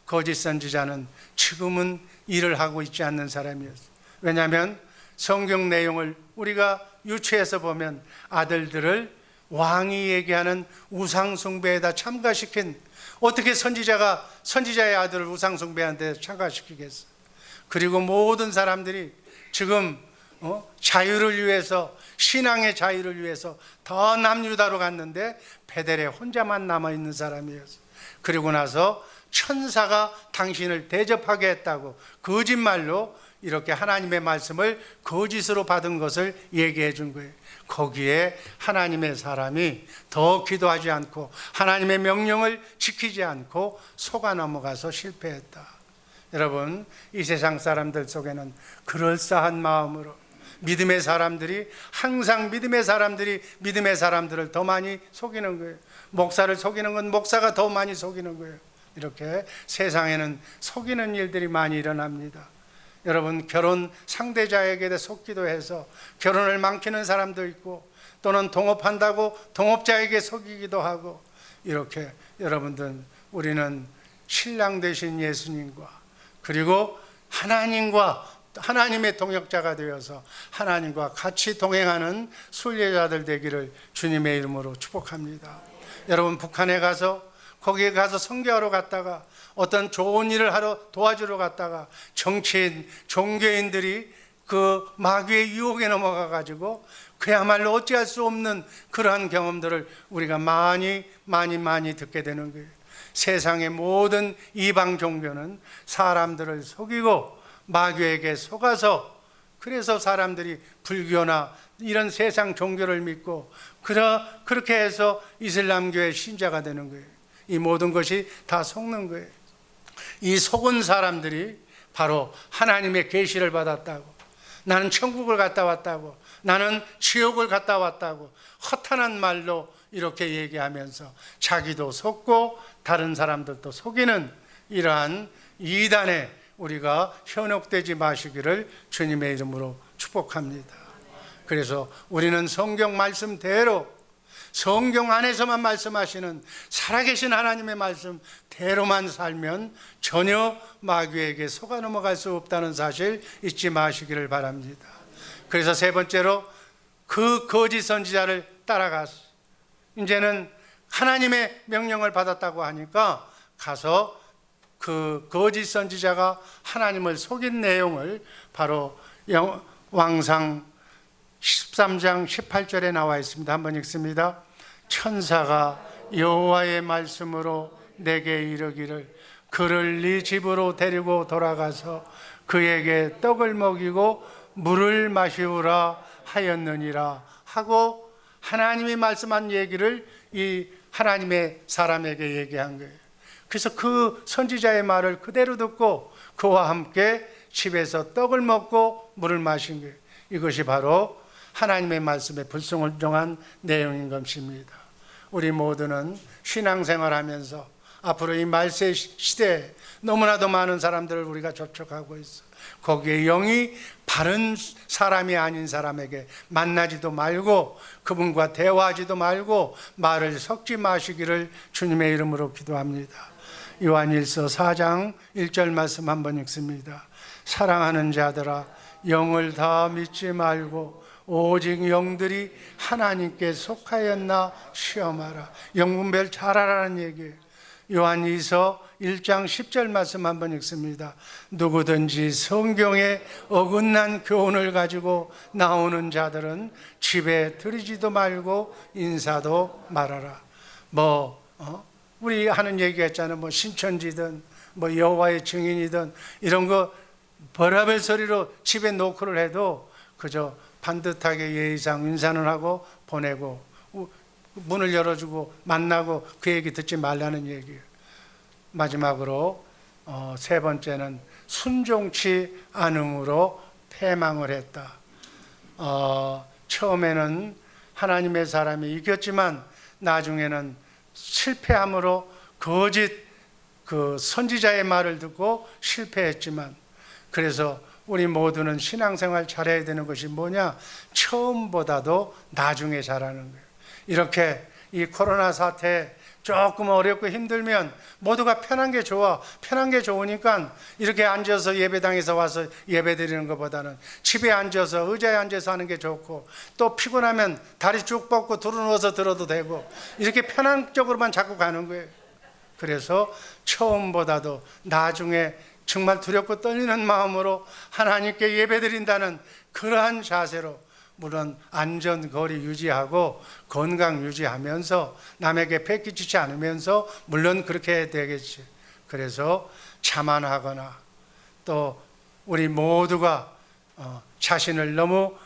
거짓 선지자는 지금은 일을 하고 있지 않는 사람이었어요. 왜냐하면 성경 내용을 우리가 유추해서 보면 아들들을 왕이 얘기하는 우상숭배에다 참가시킨, 어떻게 선지자가 선지자의 아들을 우상숭배하는데 참가시키겠어. 그리고 모든 사람들이 지금 자유를 위해서, 신앙의 자유를 위해서 더 남유다로 갔는데 베델에 혼자만 남아있는 사람이었어. 그리고 나서 천사가 당신을 대접하게 했다고 거짓말로 이렇게 하나님의 말씀을 거짓으로 받은 것을 얘기해 준 거예요. 거기에 하나님의 사람이 더 기도하지 않고 하나님의 명령을 지키지 않고 속아 넘어가서 실패했다. 여러분, 이 세상 사람들 속에는 그럴싸한 마음으로 믿음의 사람들이, 항상 믿음의 사람들이 믿음의 사람들을 더 많이 속이는 거예요. 목사를 속이는 건 목사가 더 많이 속이는 거예요. 이렇게 세상에는 속이는 일들이 많이 일어납니다. 여러분, 결혼 상대자에게 속기도 해서 결혼을 망치는 사람도 있고, 또는 동업한다고 동업자에게 속이기도 하고, 이렇게 여러분들, 우리는 신랑 되신 예수님과 그리고 하나님의 동역자가 되어서 하나님과 같이 동행하는 순례자들 되기를 주님의 이름으로 축복합니다. 여러분, 북한에 가서 거기에 가서 선교하러 갔다가 어떤 좋은 일을 하러 도와주러 갔다가 정치인, 종교인들이 그 마귀의 유혹에 넘어가 가지고 그야말로 어찌할 수 없는 그러한 경험들을 우리가 많이 듣게 되는 거예요. 세상의 모든 이방 종교는 사람들을 속이고 마귀에게 속아서, 그래서 사람들이 불교나 이런 세상 종교를 믿고 그렇게 해서 이슬람교의 신자가 되는 거예요. 이 모든 것이 다 속는 거예요. 이 속은 사람들이 바로 하나님의 계시를 받았다고, 나는 천국을 갔다 왔다고, 나는 지옥을 갔다 왔다고 허탄한 말로 이렇게 얘기하면서 자기도 속고 다른 사람들도 속이는 이러한 이단에 우리가 현혹되지 마시기를 주님의 이름으로 축복합니다. 그래서 우리는 성경 말씀대로, 성경 안에서만 말씀하시는 살아계신 하나님의 말씀대로만 살면 전혀 마귀에게 속아 넘어갈 수 없다는 사실 잊지 마시기를 바랍니다. 그래서 세 번째로 그 거짓 선지자를 따라가서 이제는 하나님의 명령을 받았다고 하니까 가서 그 거짓 선지자가 하나님을 속인 내용을 바로 왕상 13장 18절에 나와 있습니다. 한번 읽습니다. 천사가 여호와의 말씀으로 내게 이르기를 그를 네 집으로 데리고 돌아가서 그에게 떡을 먹이고 물을 마시우라 하였느니라 하고 하나님이 말씀한 얘기를 이 하나님의 사람에게 얘기한 거예요. 그래서 그 선지자의 말을 그대로 듣고 그와 함께 집에서 떡을 먹고 물을 마신 거예요. 이것이 바로 하나님의 말씀에 불순종한 내용인 것입니다. 우리 모두는 신앙생활하면서 앞으로 이 말세 시대에 너무나도 많은 사람들을 우리가 접촉하고 있어. 거기에 영이 바른 사람이 아닌 사람에게 만나지도 말고 그분과 대화하지도 말고 말을 섞지 마시기를 주님의 이름으로 기도합니다. 요한일서 4장 1절 말씀 한번 읽습니다. 사랑하는 자들아 영을 다 믿지 말고 오직 영들이 하나님께 속하였나 시험하라. 영분별 잘하라는 얘기예요. 요한이서 1장 10절 말씀 한번 읽습니다. 누구든지 성경에 어긋난 교훈을 가지고 나오는 자들은 집에 들이지도 말고 인사도 말아라. 우리 하는 얘기가 있잖아요. 신천지든 여호와의 증인이든 이런 거 별의별 소리로 집에 노크를 해도 그저 반듯하게 예의상 인사는 하고 보내고 문을 열어주고 만나고 그 얘기 듣지 말라는 얘기예요. 마지막으로 세 번째는 순종치 않음으로 패망을 했다. 처음에는 하나님의 사람이 이겼지만 나중에는 실패함으로 거짓 그 선지자의 말을 듣고 실패했지만, 그래서 우리 모두는 신앙생활 잘해야 되는 것이 뭐냐? 처음보다도 나중에 잘하는 거예요. 이렇게 이 코로나 사태 조금 어렵고 힘들면 모두가 편한 게 좋아. 편한 게 좋으니까 이렇게 앉아서 예배당에서 와서 예배 드리는 것보다는 집에 앉아서 의자에 앉아서 하는 게 좋고, 또 피곤하면 다리 쭉 뻗고 두루누워서 들어도 되고, 이렇게 편한 쪽으로만 자꾸 가는 거예요. 그래서 처음보다도 나중에 정말 두렵고 떨리는 마음으로 하나님께 예배드린다는 그러한 자세로, 물론 안전거리 유지하고 건강 유지하면서 남에게 패기치지 않으면서 물론 그렇게 해야 되겠지. 그래서 자만하거나 또 우리 모두가 자신을 너무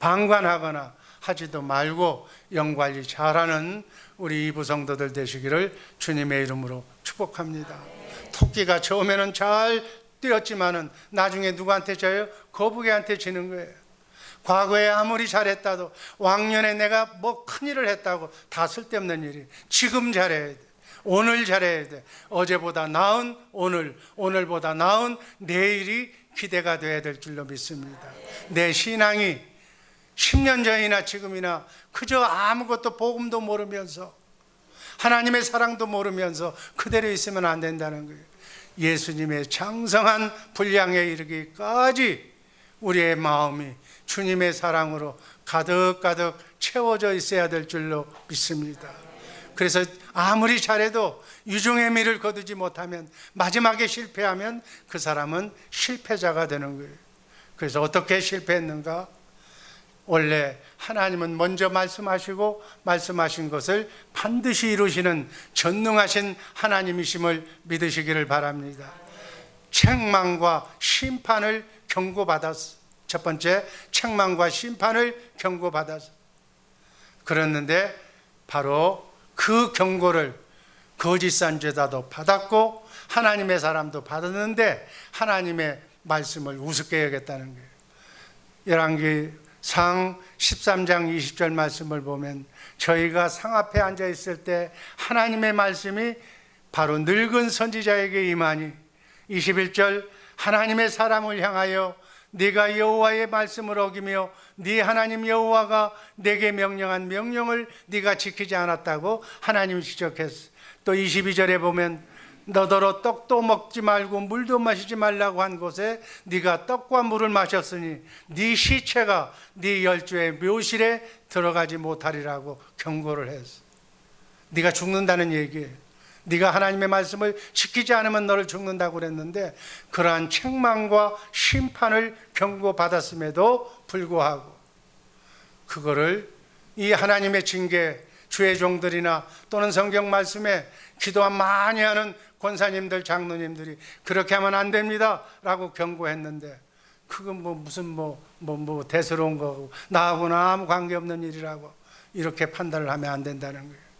방관하거나 하지도 말고 영관리 잘하는 우리 이부 성도들 되시기를 주님의 이름으로 축복합니다. 토끼가 처음에는 잘 뛰었지만은 나중에 누구한테 져요? 거북이한테 지는 거예요. 과거에 아무리 잘했다도 왕년에 내가 큰일을 했다고 다 쓸데없는 일이. 지금 잘해야 돼. 오늘 잘해야 돼. 어제보다 나은 오늘, 오늘보다 나은 내일이 기대가 돼야 될 줄로 믿습니다. 내 신앙이 10년 전이나 지금이나 그저 아무것도 복음도 모르면서 하나님의 사랑도 모르면서 그대로 있으면 안 된다는 거예요. 예수님의 장성한 분량에 이르기까지 우리의 마음이 주님의 사랑으로 가득가득 채워져 있어야 될 줄로 믿습니다. 그래서 아무리 잘해도 유종의 미를 거두지 못하면, 마지막에 실패하면 그 사람은 실패자가 되는 거예요. 그래서 어떻게 실패했는가? 원래 하나님은 먼저 말씀하시고 말씀하신 것을 반드시 이루시는 전능하신 하나님이심을 믿으시기를 바랍니다. 책망과 심판을 경고받았어. 첫 번째, 책망과 심판을 경고받았어. 그랬는데 바로 그 경고를 거짓 선지자도 받았고 하나님의 사람도 받았는데 하나님의 말씀을 우습게 여겼다는 거예요. 열왕기상 13장 20절 말씀을 보면 저희가 상 앞에 앉아 있을 때 하나님의 말씀이 바로 늙은 선지자에게 임하니 21절 하나님의 사람을 향하여 네가 여호와의 말씀을 어기며 네 하나님 여호와가 내게 명령한 명령을 네가 지키지 않았다고 하나님이 지적했어. 또 22절에 보면 너더러 떡도 먹지 말고 물도 마시지 말라고 한 곳에 네가 떡과 물을 마셨으니 네 시체가 네 열조의 묘실에 들어가지 못하리라고 경고를 했어. 네가 죽는다는 얘기예요. 네가 하나님의 말씀을 지키지 않으면 너를 죽는다고 그랬는데 그러한 책망과 심판을 경고받았음에도 불구하고 그거를 이 하나님의 징계, 주의 종들이나 또는 성경 말씀에 기도 많이 하는 권사님들, 장로님들이 그렇게 하면 안 됩니다 라고 경고했는데 그건 무슨 대수로운 거고 나하고는 아무 관계없는 일이라고 이렇게 판단을 하면 안 된다는 거예요.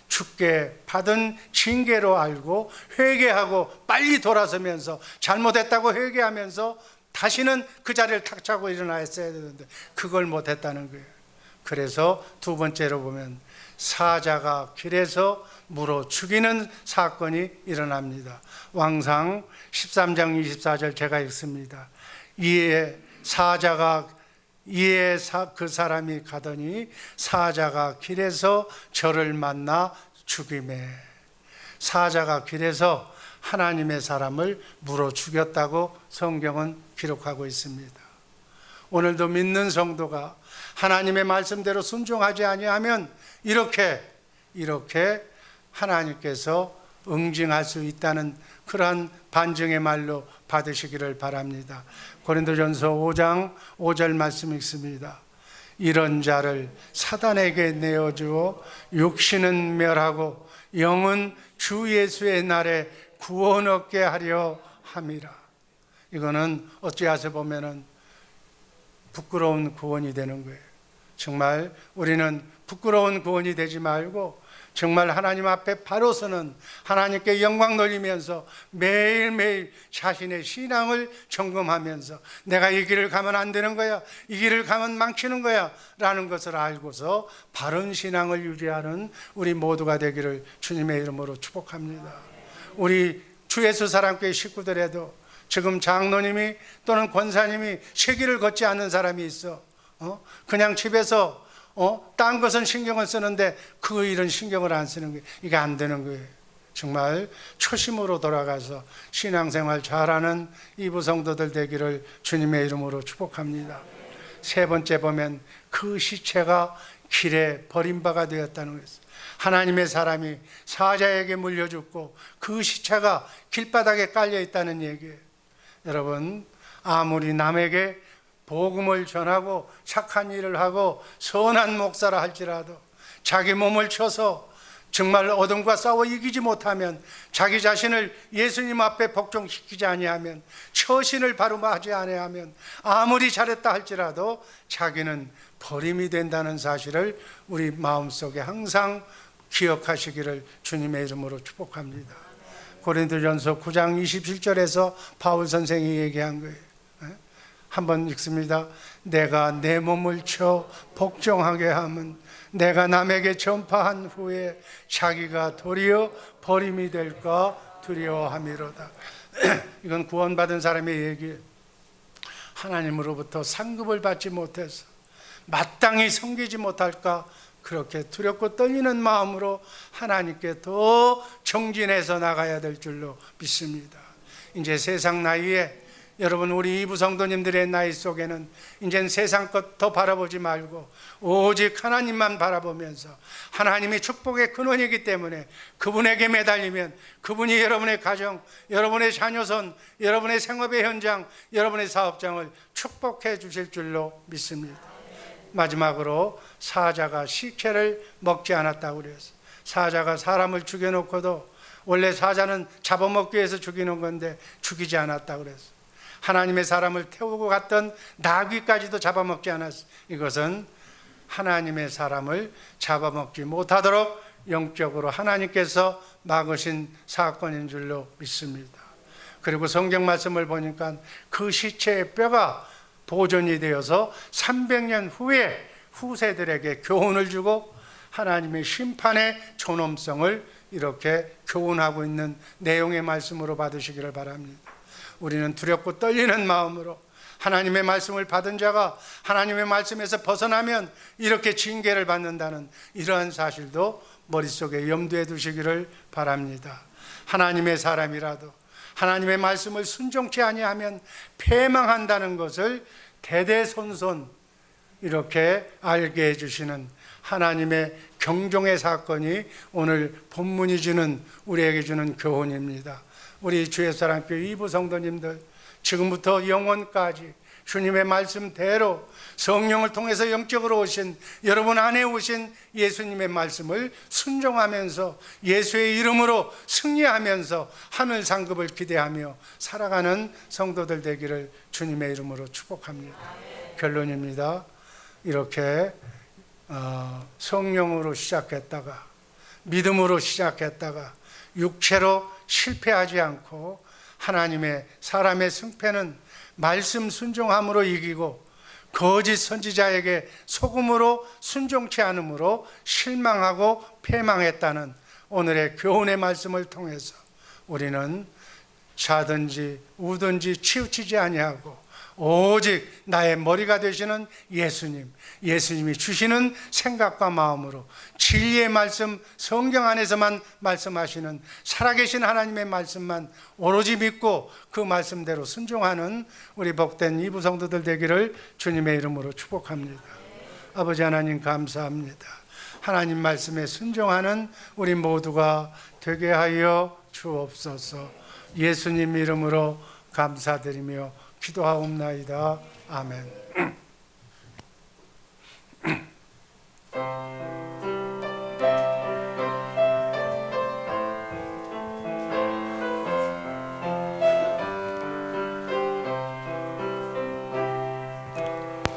주께 받은 징계로 알고 회개하고 빨리 돌아서면서 잘못했다고 회개하면서 다시는 그 자리를 탁 차고 일어나야 되는데 그걸 못했다는 거예요. 그래서 두 번째로 보면 사자가 길에서 물어 죽이는 사건이 일어납니다. 왕상 13장 24절 제가 읽습니다. 이에 그 사람이 가더니 사자가 길에서 저를 만나 죽이매. 사자가 길에서 하나님의 사람을 물어 죽였다고 성경은 기록하고 있습니다. 오늘도 믿는 성도가 하나님의 말씀대로 순종하지 아니하면 이렇게 하나님께서 응징할 수 있다는 그러한 반증의 말로 받으시기를 바랍니다. 고린도전서 5장 5절 말씀 읽습니다. 이런 자를 사단에게 내어주어 육신은 멸하고 영은 주 예수의 날에 구원 얻게 하려 함이라. 이거는 어찌해서 보면은 부끄러운 구원이 되는 거예요. 정말 우리는 부끄러운 구원이 되지 말고 정말 하나님 앞에 바로 서는 하나님께 영광 돌리면서 매일매일 자신의 신앙을 점검하면서 내가 이 길을 가면 안 되는 거야, 이 길을 가면 망치는 거야 라는 것을 알고서 바른 신앙을 유지하는 우리 모두가 되기를 주님의 이름으로 축복합니다. 우리 주 예수 사랑교회 식구들에도 지금 장로님이 또는 권사님이 세기를 걷지 않는 사람이 있어. 그냥 집에서 딴 것은 신경을 쓰는데 그 일은 신경을 안 쓰는 거예요. 이게 안 되는 거예요. 정말 초심으로 돌아가서 신앙생활 잘하는 이부 성도들 되기를 주님의 이름으로 축복합니다. 세 번째 보면 그 시체가 길에 버림바가 되었다는 거예요. 하나님의 사람이 사자에게 물려 죽고 그 시체가 길바닥에 깔려 있다는 얘기예요. 여러분, 아무리 남에게 복음을 전하고 착한 일을 하고 선한 목사라 할지라도 자기 몸을 쳐서 정말 어둠과 싸워 이기지 못하면, 자기 자신을 예수님 앞에 복종시키지 아니하면, 처신을 바로 하지 아니하면 아무리 잘했다 할지라도 자기는 버림이 된다는 사실을 우리 마음속에 항상 기억하시기를 주님의 이름으로 축복합니다. 고린도전서 9장 27절에서 바울 선생이 얘기한 거예요. 한번 읽습니다. 내가 내 몸을 쳐 복종하게 하면 내가 남에게 전파한 후에 자기가 도리어 버림이 될까 두려워함이로다. 이건 구원받은 사람의 얘기예요. 하나님으로부터 상급을 받지 못해서 마땅히 섬기지 못할까 그렇게 두렵고 떨리는 마음으로 하나님께 더 정진해서 나가야 될 줄로 믿습니다. 이제 세상 나이에 여러분, 우리 이부 성도님들의 나이 속에는 이제는 세상 것 더 바라보지 말고 오직 하나님만 바라보면서, 하나님이 축복의 근원이기 때문에 그분에게 매달리면 그분이 여러분의 가정, 여러분의 자녀손, 여러분의 생업의 현장, 여러분의 사업장을 축복해 주실 줄로 믿습니다. 마지막으로 사자가 시체를 먹지 않았다고 그랬어요. 사자가 사람을 죽여놓고도, 원래 사자는 잡아먹기 위해서 죽이는 건데 죽이지 않았다고 그랬어요. 하나님의 사람을 태우고 갔던 나귀까지도 잡아먹지 않았어요. 이것은 하나님의 사람을 잡아먹지 못하도록 영적으로 하나님께서 막으신 사건인 줄로 믿습니다. 그리고 성경 말씀을 보니까 그 시체의 뼈가 보존이 되어서 300년 후에 후세들에게 교훈을 주고 하나님의 심판의 존엄성을 이렇게 교훈하고 있는 내용의 말씀으로 받으시기를 바랍니다. 우리는 두렵고 떨리는 마음으로 하나님의 말씀을 받은 자가 하나님의 말씀에서 벗어나면 이렇게 징계를 받는다는 이러한 사실도 머릿속에 염두에 두시기를 바랍니다. 하나님의 사람이라도 하나님의 말씀을 순종치 아니하면 패망한다는 것을 대대손손 이렇게 알게 해주시는 하나님의 경종의 사건이 오늘 본문이 주는 우리에게 주는 교훈입니다. 우리 주의 사랑교회 이부 성도님들, 지금부터 영원까지 주님의 말씀대로 성령을 통해서 영적으로 오신 여러분 안에 오신 예수님의 말씀을 순종하면서 예수의 이름으로 승리하면서 하늘 상급을 기대하며 살아가는 성도들 되기를 주님의 이름으로 축복합니다. 결론입니다. 이렇게 성령으로 시작했다가 믿음으로 시작했다가 육체로 실패하지 않고 하나님의 사람의 승패는 말씀 순종함으로 이기고 거짓 선지자에게 속음으로 순종치 않음으로 실망하고 패망했다는 오늘의 교훈의 말씀을 통해서 우리는 자든지 우든지 치우치지 아니하고 오직 나의 머리가 되시는 예수님이 주시는 생각과 마음으로 진리의 말씀, 성경 안에서만 말씀하시는 살아계신 하나님의 말씀만 오로지 믿고 그 말씀대로 순종하는 우리 복된 이부 성도들 되기를 주님의 이름으로 축복합니다. 아버지 하나님 감사합니다. 하나님 말씀에 순종하는 우리 모두가 되게 하여 주옵소서. 예수님 이름으로 감사드리며 기도하옵나이다. 아멘.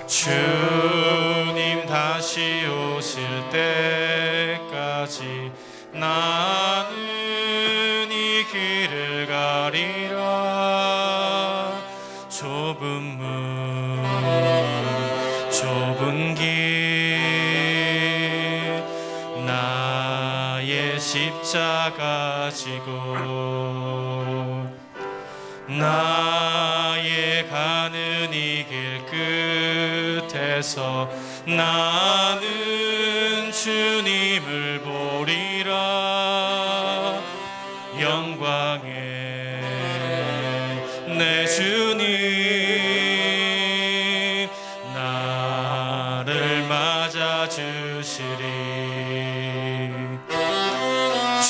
주님 다시 오실 때까지 나는 이 길을 가리라. 좁은 문 좁은 길 나의 십자가 지고 나의 가는 이 길 끝에서 나는 주님을 보리라. 영광의 내 주님 나를 맞아주시리.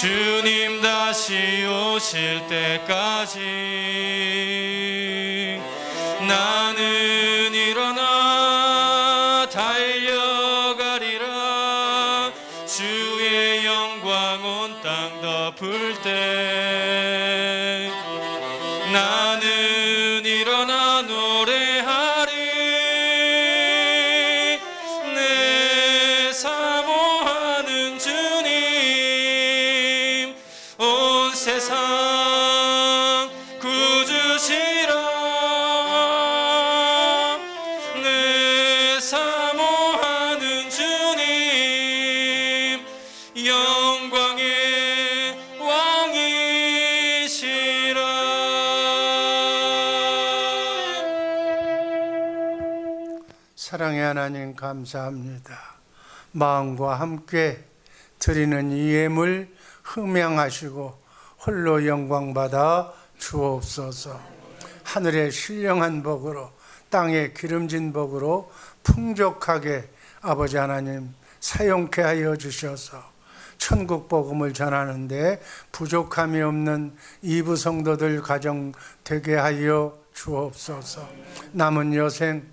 주님 다시 오실 때까지 나는 일어나 달려가리라. 주의 영광 온 땅 덮을 때 나는 일어나 노래하리. 내 사모하는 주님 온 세상 구주시라. 내 사모하는 주님 영광의 왕이시라. 사랑의 하나님 감사합니다. 마음과 함께 드리는 이 예물 흠양하시고 홀로 영광받아 주옵소서. 하늘의 신령한 복으로 땅의 기름진 복으로 풍족하게 아버지 하나님 사용케 하여 주셔서 천국 복음을 전하는데 부족함이 없는 이부 성도들 가정 되게 하여 주옵소서. 남은 여생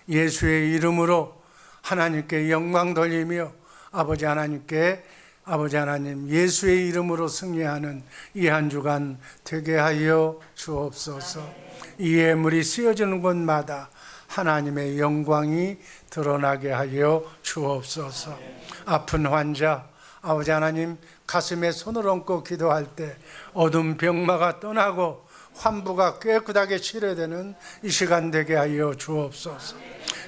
예수의 이름으로 하나님께 영광 돌리며 아버지 하나님 예수의 이름으로 승리하는 이 한 주간 되게 하여 주옵소서. 이 예물이 쓰여지는 곳마다 하나님의 영광이 드러나게 하여 주옵소서. 아픈 환자 아버지 하나님 가슴에 손을 얹고 기도할 때 어둠 병마가 떠나고 환부가 깨끗하게 치료되는 이 시간 되게 하여 주옵소서.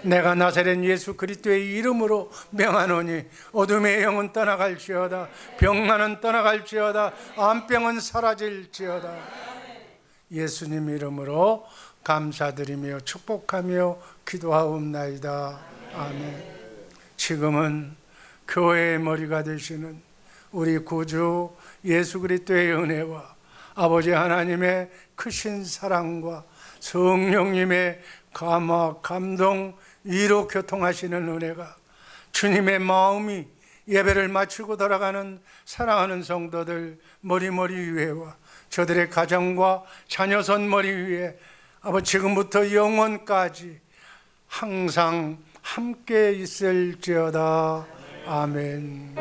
내가 나사렛 예수 그리스도의 이름으로 명하노니 어둠의 영은 떠나갈지어다, 병난은 떠나갈지어다, 암병은 사라질지어다. 예수님 이름으로 감사드리며 축복하며 기도하옵나이다. 아멘. 지금은 교회의 머리가 되시는 우리 구주 예수 그리스도의 은혜와 아버지 하나님의 크신 사랑과 성령님의 감화, 감동, 위로 교통하시는 은혜가 주님의 마음이 예배를 마치고 돌아가는 사랑하는 성도들 머리 위에와 저들의 가정과 자녀선 머리 위에 아버지 지금부터 영원까지 항상 함께 있을지어다. 아멘.